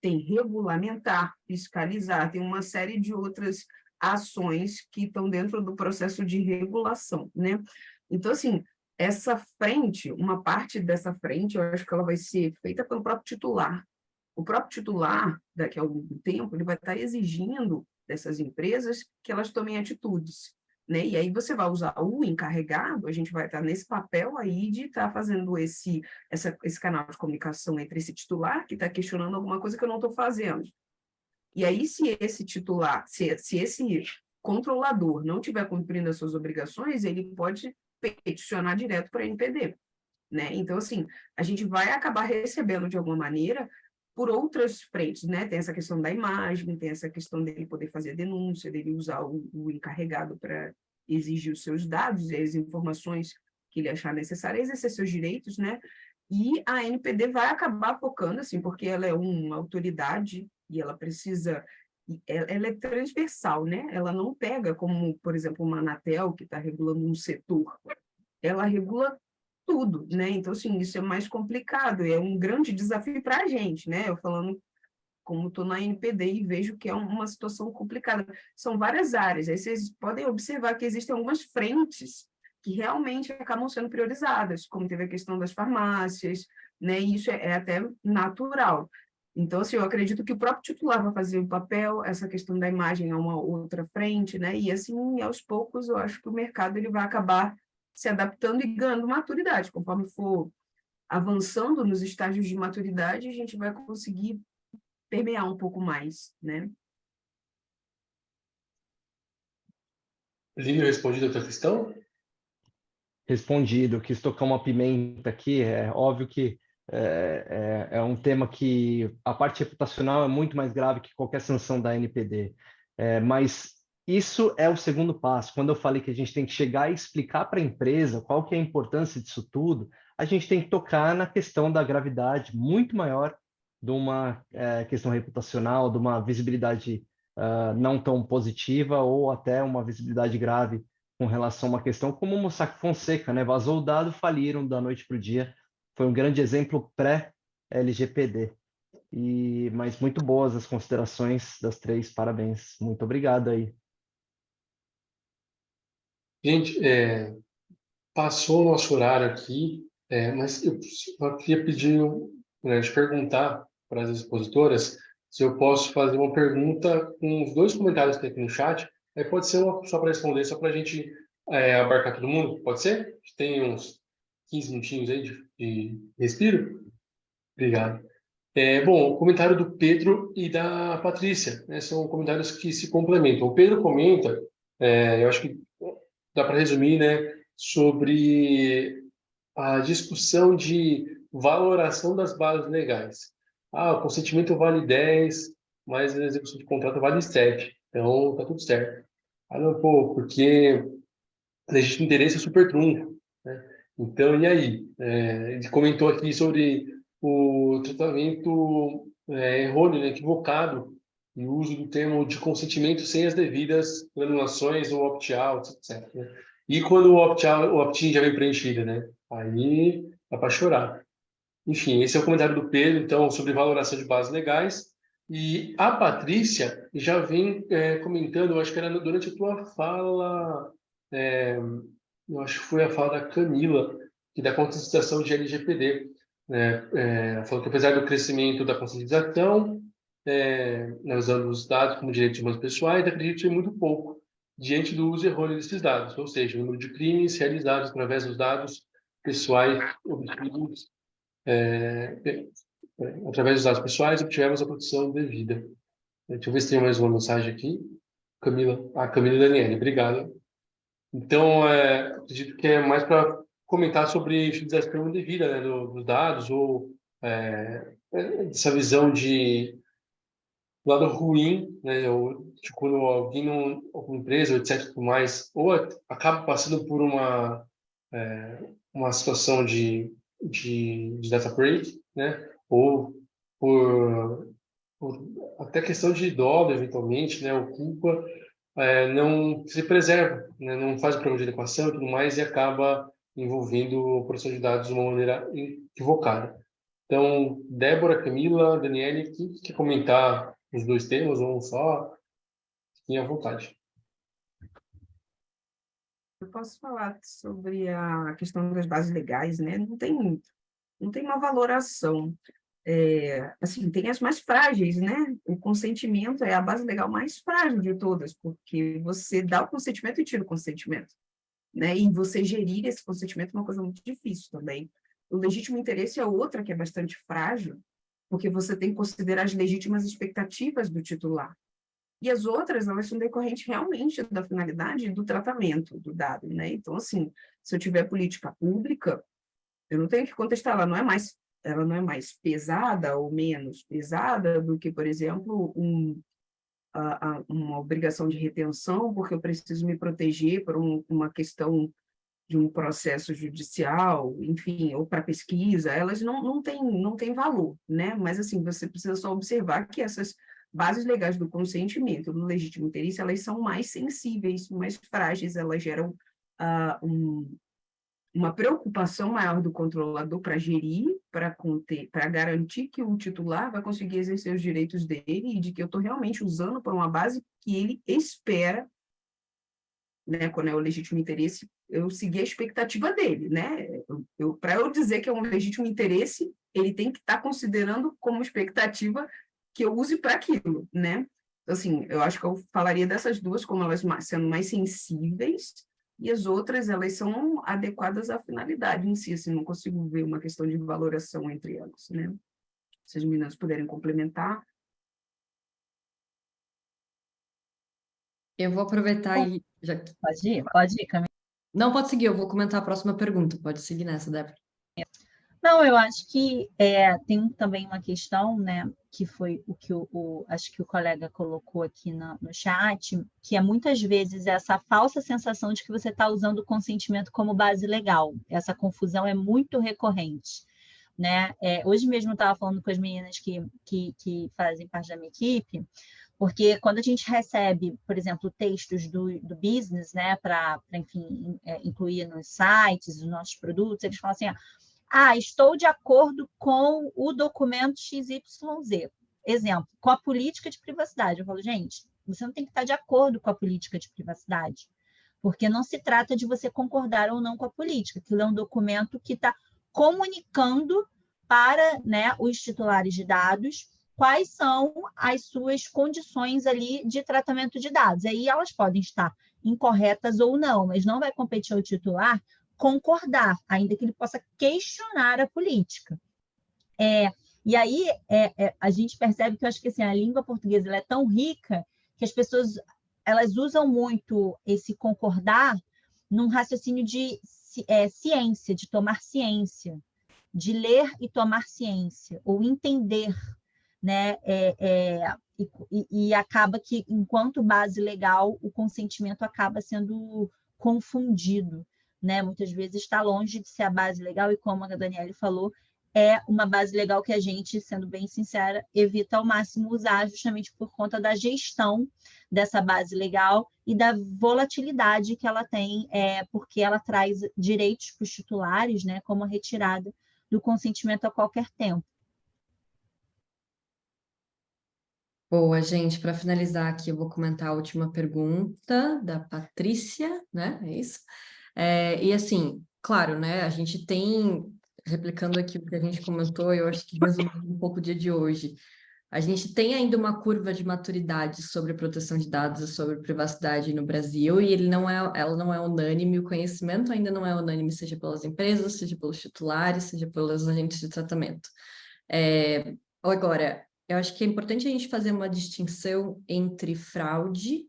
tem regulamentar, fiscalizar, tem uma série de outras ações que estão dentro do processo de regulação, né? Então, assim, essa frente, uma parte dessa frente, eu acho que ela vai ser feita pelo próprio titular. O próprio titular, daqui a algum tempo, ele vai estar exigindo dessas empresas que elas tomem atitudes, né? E aí você vai usar o encarregado, a gente vai estar nesse papel aí de estar fazendo esse canal de comunicação entre esse titular que está questionando alguma coisa que eu não estou fazendo. E aí, se esse titular, se esse controlador não estiver cumprindo as suas obrigações, ele pode peticionar direto para a NPD, né? Então, assim, a gente vai acabar recebendo de alguma maneira por outras frentes, né? Tem essa questão da imagem, tem essa questão dele poder fazer a denúncia, dele usar o encarregado para exigir os seus dados e as informações que ele achar necessário, exercer seus direitos, né? E a NPD vai acabar focando, assim, porque ela é uma autoridade e ela precisa, ela é transversal, né? Ela não pega como, por exemplo, uma Anatel, que está regulando um setor, ela regula tudo, né? Então, assim, isso é mais complicado, é um grande desafio para a gente, né? Eu falando como estou na NPD e vejo que é uma situação complicada. São várias áreas, aí vocês podem observar que existem algumas frentes que realmente acabam sendo priorizadas, como teve a questão das farmácias, né? E isso é até natural. Então, assim, eu acredito que o próprio titular vai fazer o papel, essa questão da imagem é uma outra frente, né? E assim, aos poucos, eu acho que o mercado ele vai acabar se adaptando e ganhando maturidade. Conforme for avançando nos estágios de maturidade, a gente vai conseguir permear um pouco mais, né? Lívia, respondido a tua questão? Respondido, quis tocar uma pimenta aqui. É óbvio que é um tema que a parte reputacional é muito mais grave que qualquer sanção da NPD. Mas isso é o segundo passo. Quando eu falei que a gente tem que chegar e explicar para a empresa qual que é a importância disso tudo, a gente tem que tocar na questão da gravidade muito maior de uma questão reputacional, de uma visibilidade não tão positiva ou até uma visibilidade grave com relação a uma questão como o Mossack Fonseca, né? Vazou o dado, faliram da noite para o dia. Foi um grande exemplo pré-LGPD. Mas muito boas as considerações das três, parabéns. Muito obrigado aí. Gente, passou o nosso horário aqui, mas eu só queria pedir, né, te perguntar para as expositoras se eu posso fazer uma pergunta com os dois comentários que tem aqui no chat. Aí pode ser uma só para responder, só para a gente abarcar todo mundo, pode ser? Tem uns 15 minutinhos aí de respiro? Obrigado. Bom, o comentário do Pedro e da Patrícia, né, são comentários que se complementam. O Pedro comenta, eu acho que dá para resumir, né, sobre a discussão de valoração das bases legais. O consentimento vale 10, mas a execução de contrato vale 7. Então, tá tudo certo. Não, pô, porque legítimo interesse é super trunfo. né? Então, e aí? Ele comentou aqui sobre o tratamento errôneo, né, equivocado, e o uso do termo de consentimento sem as devidas granulações ou opt-out, etc, né? E quando o opt-out, o opt-in já vem preenchido, né? Aí dá para chorar. Enfim, esse é o comentário do Pedro, então, sobre valoração de bases legais. E a Patrícia já vem comentando, eu acho que era durante a tua fala, eu acho que foi a fala da Camila, que da conscientização de LGPD, né? Falou que apesar do crescimento da conscientização, usando os dados como direitos humanos pessoais, acredito em muito pouco diante do uso errôneo desses dados, ou seja, o número de crimes realizados através dos dados pessoais obtidos através dos dados pessoais, obtivemos a proteção devida. Deixa eu ver se tem mais uma mensagem aqui. Camila e Daniele, obrigado. Então, acredito que é mais para comentar sobre a utilização indevida, né, dos dados, ou essa visão de lado ruim, né, ou de quando alguém, alguma empresa, ou etc, tudo mais, ou acaba passando por uma situação de data breach, né, ou por até questão de dolo, eventualmente, né, ou culpa, não se preserva, né, não faz o programa de adequação e tudo mais, e acaba envolvendo a proteção de dados de uma maneira equivocada. Então, Débora, Camila, Daniele, quem quer comentar os dois temas ou um só? Fiquem à vontade. Eu posso falar sobre a questão das bases legais, né? Não tem uma valoração. Assim, tem as mais frágeis, né? O consentimento é a base legal mais frágil de todas, porque você dá o consentimento e tira o consentimento, né? E você gerir esse consentimento é uma coisa muito difícil também. O legítimo interesse é outra que é bastante frágil, porque você tem que considerar as legítimas expectativas do titular. E as outras, elas são decorrentes realmente da finalidade do tratamento do dado, né? Então, assim, se eu tiver política pública, eu não tenho que contestar, ela não é mais pesada ou menos pesada do que, por exemplo, uma obrigação de retenção, porque eu preciso me proteger por uma questão de um processo judicial, enfim, ou para pesquisa, elas não têm valor, né? Mas, assim, você precisa só observar que essas bases legais do consentimento, do legítimo interesse, elas são mais sensíveis, mais frágeis, elas geram uma preocupação maior do controlador para gerir, para conter, para garantir que o titular vai conseguir exercer os direitos dele e de que eu estou realmente usando por uma base que ele espera, né, quando é o legítimo interesse, eu seguir a expectativa dele, né? Para eu dizer que é um legítimo interesse, ele tem que estar considerando como expectativa que eu use para aquilo, né? Então, assim, eu acho que eu falaria dessas duas como elas sendo mais sensíveis, e as outras, elas são adequadas à finalidade em si, assim, não consigo ver uma questão de valoração entre elas, né? Se as meninas puderem complementar. Eu vou aproveitar e... Pode ir, Camila. Não, pode seguir, eu vou comentar a próxima pergunta. Pode seguir nessa, Débora. Não, eu acho que tem também uma questão, né, que foi o que acho que o colega colocou aqui no chat, que é muitas vezes essa falsa sensação de que você está usando o consentimento como base legal. Essa confusão é muito recorrente, né? Hoje mesmo eu estava falando com as meninas que fazem parte da minha equipe, porque quando a gente recebe, por exemplo, textos do business, né, para enfim, incluir nos sites, os nossos produtos, eles falam assim, estou de acordo com o documento XYZ. Exemplo, com a política de privacidade. Eu falo, gente, você não tem que estar de acordo com a política de privacidade, porque não se trata de você concordar ou não com a política. Aquilo é um documento que está comunicando para, né, os titulares de dados quais são as suas condições ali de tratamento de dados. Aí elas podem estar incorretas ou não, mas não vai competir ao titular concordar, ainda que ele possa questionar a política. E aí a gente percebe que eu acho que assim, a língua portuguesa ela é tão rica que as pessoas elas usam muito esse concordar num raciocínio de ciência, de tomar ciência, de ler e tomar ciência, ou entender, né? E acaba que, enquanto base legal, o consentimento acaba sendo confundido, né? Muitas vezes está longe de ser a base legal, e como a Daniele falou, é uma base legal que a gente, sendo bem sincera, evita ao máximo usar, justamente por conta da gestão dessa base legal e da volatilidade que ela tem, porque ela traz direitos para os titulares, né, como a retirada do consentimento a qualquer tempo. Boa, gente, para finalizar aqui, eu vou comentar a última pergunta da Patrícia, né? É isso. E assim, claro, né? A gente tem, replicando aqui o que a gente comentou, eu acho que resumindo um pouco o dia de hoje, a gente tem ainda uma curva de maturidade sobre proteção de dados e sobre privacidade no Brasil, e ela não é unânime, o conhecimento ainda não é unânime, seja pelas empresas, seja pelos titulares, seja pelos agentes de tratamento. Agora, eu acho que é importante a gente fazer uma distinção entre fraude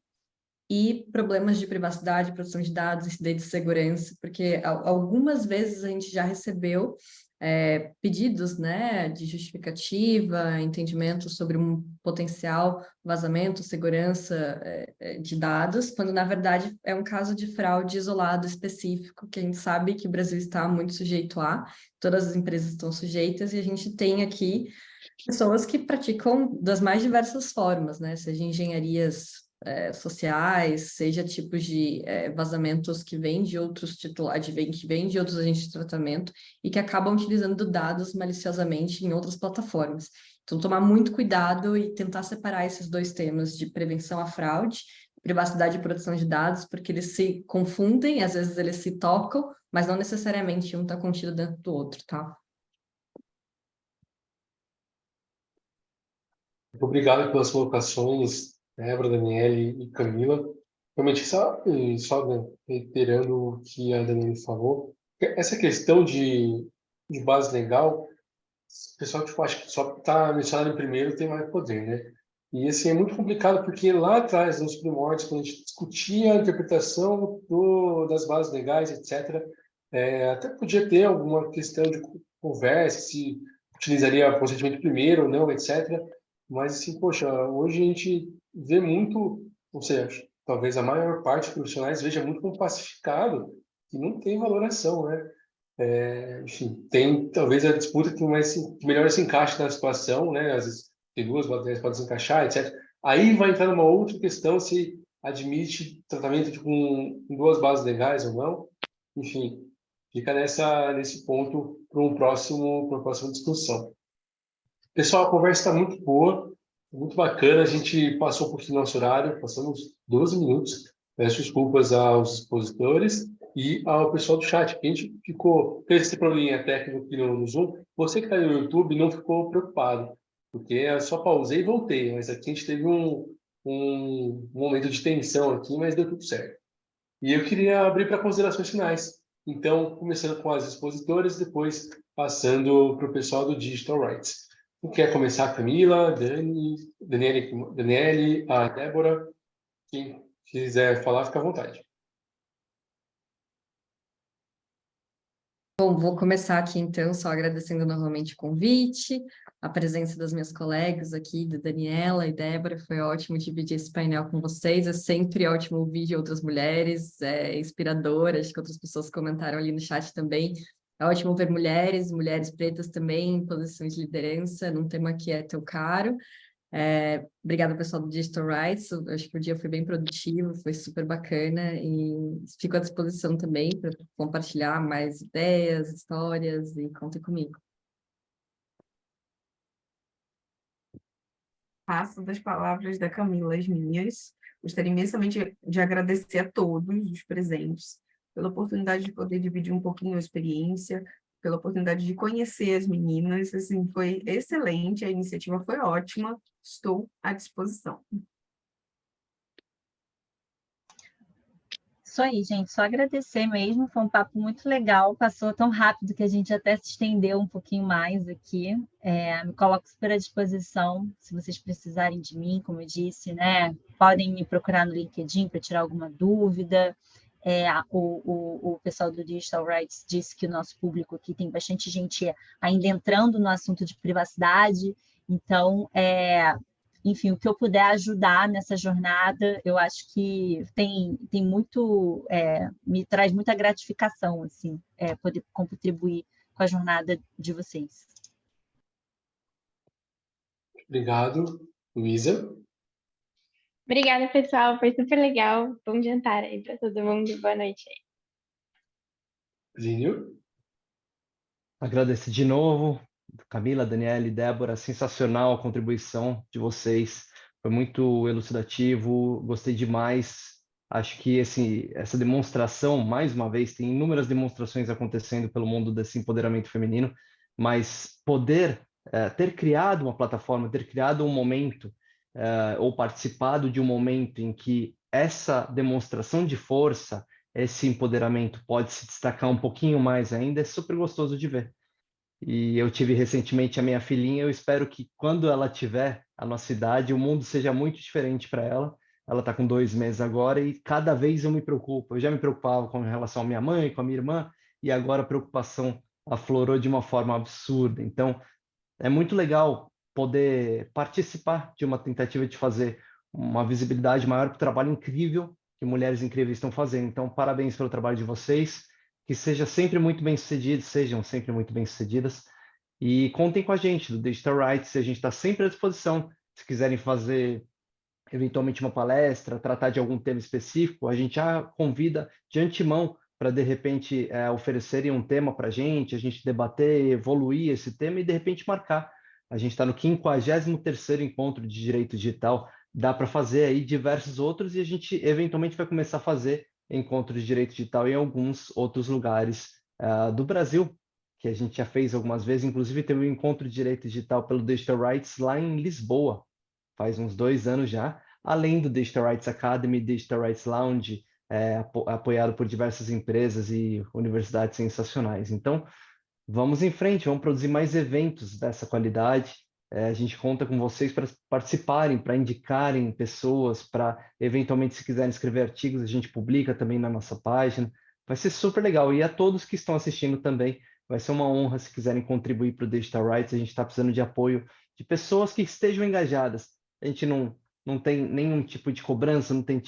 e problemas de privacidade, proteção de dados, incidentes de segurança, porque algumas vezes a gente já recebeu pedidos, né, de justificativa, entendimento sobre um potencial vazamento, segurança de dados, quando na verdade é um caso de fraude isolado específico, que a gente sabe que o Brasil está muito sujeito a, todas as empresas estão sujeitas, e a gente tem aqui pessoas que praticam das mais diversas formas, né? Seja engenharias sociais, seja tipos de vazamentos que vêm de outros titulares, que vêm de outros agentes de tratamento e que acabam utilizando dados maliciosamente em outras plataformas. Então, tomar muito cuidado e tentar separar esses dois temas de prevenção à fraude, privacidade e proteção de dados, porque eles se confundem, às vezes eles se tocam, mas não necessariamente um está contido dentro do outro, tá? Obrigado pelas colocações, Débora, Daniele e Camila. Realmente, só né, reiterando o que a Daniele falou, essa questão de base legal, o pessoal tipo, acha que só está mencionado em primeiro tem mais poder, né? E assim, é muito complicado porque lá atrás, nos primórdios, quando a gente discutia a interpretação das bases legais, etc., até podia ter alguma questão de conversa, se utilizaria consentimento primeiro ou não, etc. Mas, assim, poxa, hoje a gente vê muito, ou seja, talvez a maior parte dos profissionais veja muito como pacificado, que não tem valoração, né? Enfim, tem talvez a disputa que melhor se encaixe na situação, né? Às vezes tem duas matérias que podem se encaixar, etc. Aí vai entrar numa outra questão se admite tratamento com duas bases legais ou não. Enfim, fica nesse ponto para uma próxima discussão. Pessoal, a conversa está muito boa, muito bacana. A gente passou um pouquinho do nosso horário, passamos 12 minutos. Peço desculpas aos expositores e ao pessoal do chat, que a gente fez esse probleminha técnico aqui no Zoom. Você que está no YouTube não ficou preocupado, porque eu só pausei e voltei, mas aqui a gente teve um momento de tensão aqui, mas deu tudo certo. E eu queria abrir para considerações finais. Então, começando com as expositoras, depois passando para o pessoal do Digital Rights. Quem quer começar? Camila, Daniele, a Débora. Quem quiser falar, fica à vontade. Bom, vou começar aqui então, só agradecendo novamente o convite, a presença das minhas colegas aqui, da Daniela e Débora, foi ótimo dividir esse painel com vocês, é sempre ótimo ouvir de outras mulheres, é inspirador, acho que outras pessoas comentaram ali no chat também, é ótimo ver mulheres pretas também em posições de liderança, num tema que é tão caro. Obrigada, pessoal do Digital Rights. Acho que o dia foi bem produtivo, foi super bacana e fico à disposição também para compartilhar mais ideias, histórias e contem comigo. Faço das palavras da Camila as minhas. Gostaria imensamente de agradecer a todos os presentes pela oportunidade de poder dividir um pouquinho a experiência, pela oportunidade de conhecer as meninas. Assim, foi excelente, a iniciativa foi ótima. Estou à disposição. Isso aí, gente. Só agradecer mesmo. Foi um papo muito legal. Passou tão rápido que a gente até se estendeu um pouquinho mais aqui. Me coloco super à disposição se vocês precisarem de mim, como eu disse, né? Podem me procurar no LinkedIn para tirar alguma dúvida. O pessoal do Digital Rights disse que o nosso público aqui tem bastante gente ainda entrando no assunto de privacidade. Então, enfim, o que eu puder ajudar nessa jornada, eu acho que tem muito, me traz muita gratificação, assim, poder contribuir com a jornada de vocês. Obrigado, Luísa. Obrigada, pessoal. Foi super legal. Bom jantar aí para todo mundo. Boa noite aí. Plínio. Agradecer de novo, Camila, Daniela e Débora, sensacional a contribuição de vocês, foi muito elucidativo, gostei demais. Acho que essa demonstração, mais uma vez, tem inúmeras demonstrações acontecendo pelo mundo desse empoderamento feminino, mas poder ter criado uma plataforma, ter criado um momento, ou participado de um momento em que essa demonstração de força, esse empoderamento pode se destacar um pouquinho mais ainda, é super gostoso de ver. E eu tive recentemente a minha filhinha, eu espero que quando ela tiver a nossa idade, o mundo seja muito diferente para ela. Ela está com 2 meses agora e cada vez eu me preocupo. Eu já me preocupava com relação à minha mãe, com a minha irmã, e agora a preocupação aflorou de uma forma absurda. Então, é muito legal poder participar de uma tentativa de fazer uma visibilidade maior para o trabalho incrível que mulheres incríveis estão fazendo. Então, parabéns pelo trabalho de vocês, que seja sempre muito bem sucedido, sejam sempre muito bem sucedidas. E contem com a gente do Digital Rights, a gente está sempre à disposição. Se quiserem fazer eventualmente uma palestra, tratar de algum tema específico, a gente já convida de antemão para, de repente, oferecerem um tema para a gente debater, evoluir esse tema e, de repente, marcar. A gente está no 53º Encontro de Direito Digital, dá para fazer aí diversos outros e a gente, eventualmente, vai começar a fazer encontros de direito digital em alguns outros lugares do Brasil, que a gente já fez algumas vezes. Inclusive, teve um encontro de direito digital pelo Digital Rights lá em Lisboa, faz uns 2 anos já, além do Digital Rights Academy, Digital Rights Lounge, apoiado por diversas empresas e universidades sensacionais. Então, vamos em frente, vamos produzir mais eventos dessa qualidade. A gente conta com vocês para participarem, para indicarem pessoas, para, eventualmente, se quiserem escrever artigos, a gente publica também na nossa página. Vai ser super legal. E a todos que estão assistindo também, vai ser uma honra se quiserem contribuir para o Digital Rights. A gente está precisando de apoio de pessoas que estejam engajadas. A gente não tem nenhum tipo de cobrança, não tem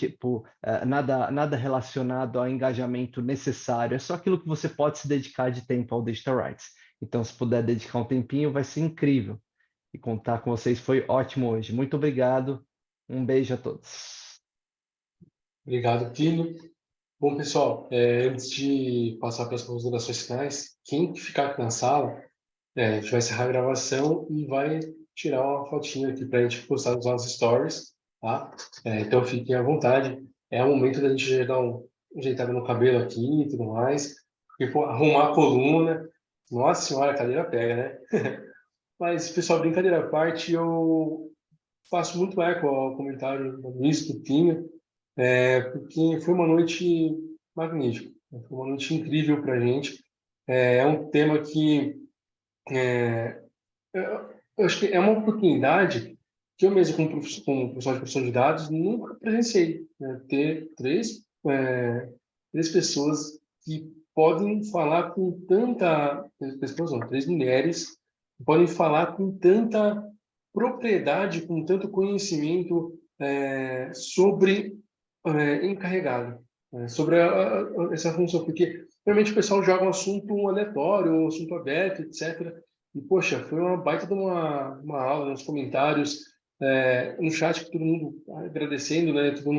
nada relacionado ao engajamento necessário. É só aquilo que você pode se dedicar de tempo ao Digital Rights. Então, se puder dedicar um tempinho, vai ser incrível. E contar com vocês foi ótimo hoje. Muito obrigado. Um beijo a todos. Obrigado, Plínio. Bom, pessoal, antes de passar para as considerações finais, quem ficar aqui na sala, a gente vai encerrar a gravação e vai tirar uma fotinha aqui para a gente postar nos nossos stories, tá? Então fiquem à vontade. É o momento da gente já dar uma ajeitada no cabelo aqui e tudo mais, porque arrumar a coluna, nossa senhora, a cadeira pega, né? Mas, pessoal, brincadeira à parte, eu faço muito eco ao comentário do Luiz, do Pinho, porque foi uma noite magnífica, foi uma noite incrível para a gente. É um tema que eu acho que é uma oportunidade que eu mesmo, como professor de proteção de dados, nunca presenciei, né? Ter três pessoas que podem falar com tanta... três mulheres que podem falar com tanta propriedade, com tanto conhecimento sobre encarregado, sobre essa função, porque realmente o pessoal joga um assunto aleatório, um assunto aberto, etc. E, poxa, foi uma baita de uma aula, nos comentários, no chat, todo mundo agradecendo, né? Todo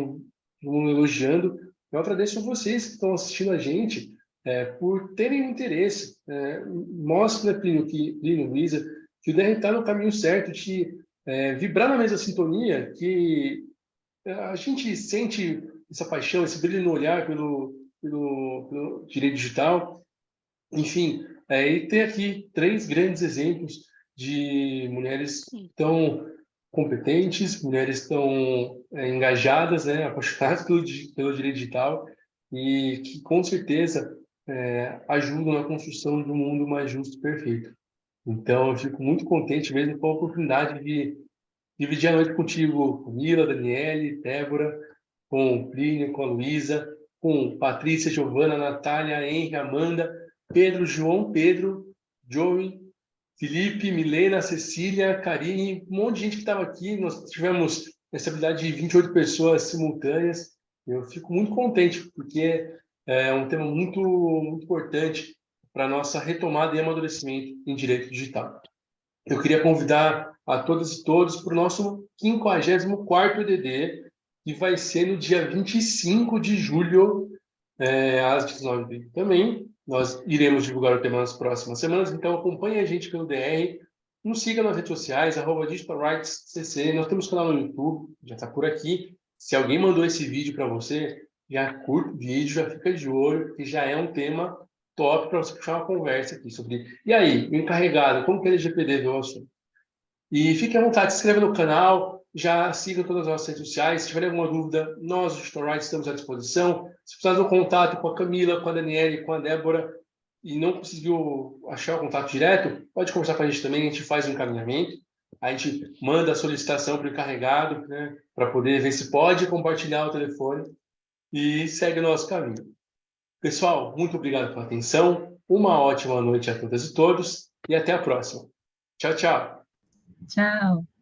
mundo elogiando. Eu agradeço a vocês que estão assistindo a gente por terem um interesse. Mostra, Plínio, Luísa, que o DR está no caminho certo de vibrar na mesma sintonia, que a gente sente essa paixão, esse brilho no olhar pelo direito digital. Enfim, e ter aqui 3 grandes exemplos de mulheres tão competentes, mulheres tão engajadas, né, apaixonadas pelo direito digital e que, com certeza, ajudam na construção de um mundo mais justo e perfeito. Então, eu fico muito contente mesmo com a oportunidade de dividir a noite contigo, Camila, Daniele, Débora, com o Plínio, com a Luísa, com Patrícia, Giovana, Natália, Henry, Amanda, Pedro, João, Pedro, Joey, Felipe, Milena, Cecília, Karine, um monte de gente que estava aqui. Nós tivemos essa habilidade de 28 pessoas simultâneas. Eu fico muito contente, porque é um tema muito, muito importante para a nossa retomada e amadurecimento em direito digital. Eu queria convidar a todas e todos para o nosso 54º EDD, que vai ser no dia 25 de julho, às 19h30 também. Nós iremos divulgar o tema nas próximas semanas, então acompanhe a gente pelo DR, nos siga nas redes sociais, @digitalrightscc, nós temos canal no YouTube, já está por aqui. Se alguém mandou esse vídeo para você, já curta o vídeo, já fica de olho, porque já é um tema top para você puxar uma conversa aqui sobre... E aí, o encarregado, como que a LGPD vê o assunto? E fique à vontade, se inscreva no canal, já siga todas as nossas redes sociais. Se tiver alguma dúvida, nós, Digital Rights, estamos à disposição. Se precisar de um contato com a Camila, com a Daniele, com a Débora, e não conseguiu achar o contato direto, pode conversar com a gente também, a gente faz um encaminhamento. A gente manda a solicitação para o encarregado, né, para poder ver se pode compartilhar o telefone e segue o nosso caminho. Pessoal, muito obrigado pela atenção, uma ótima noite a todas e todos e até a próxima. Tchau, tchau. Tchau.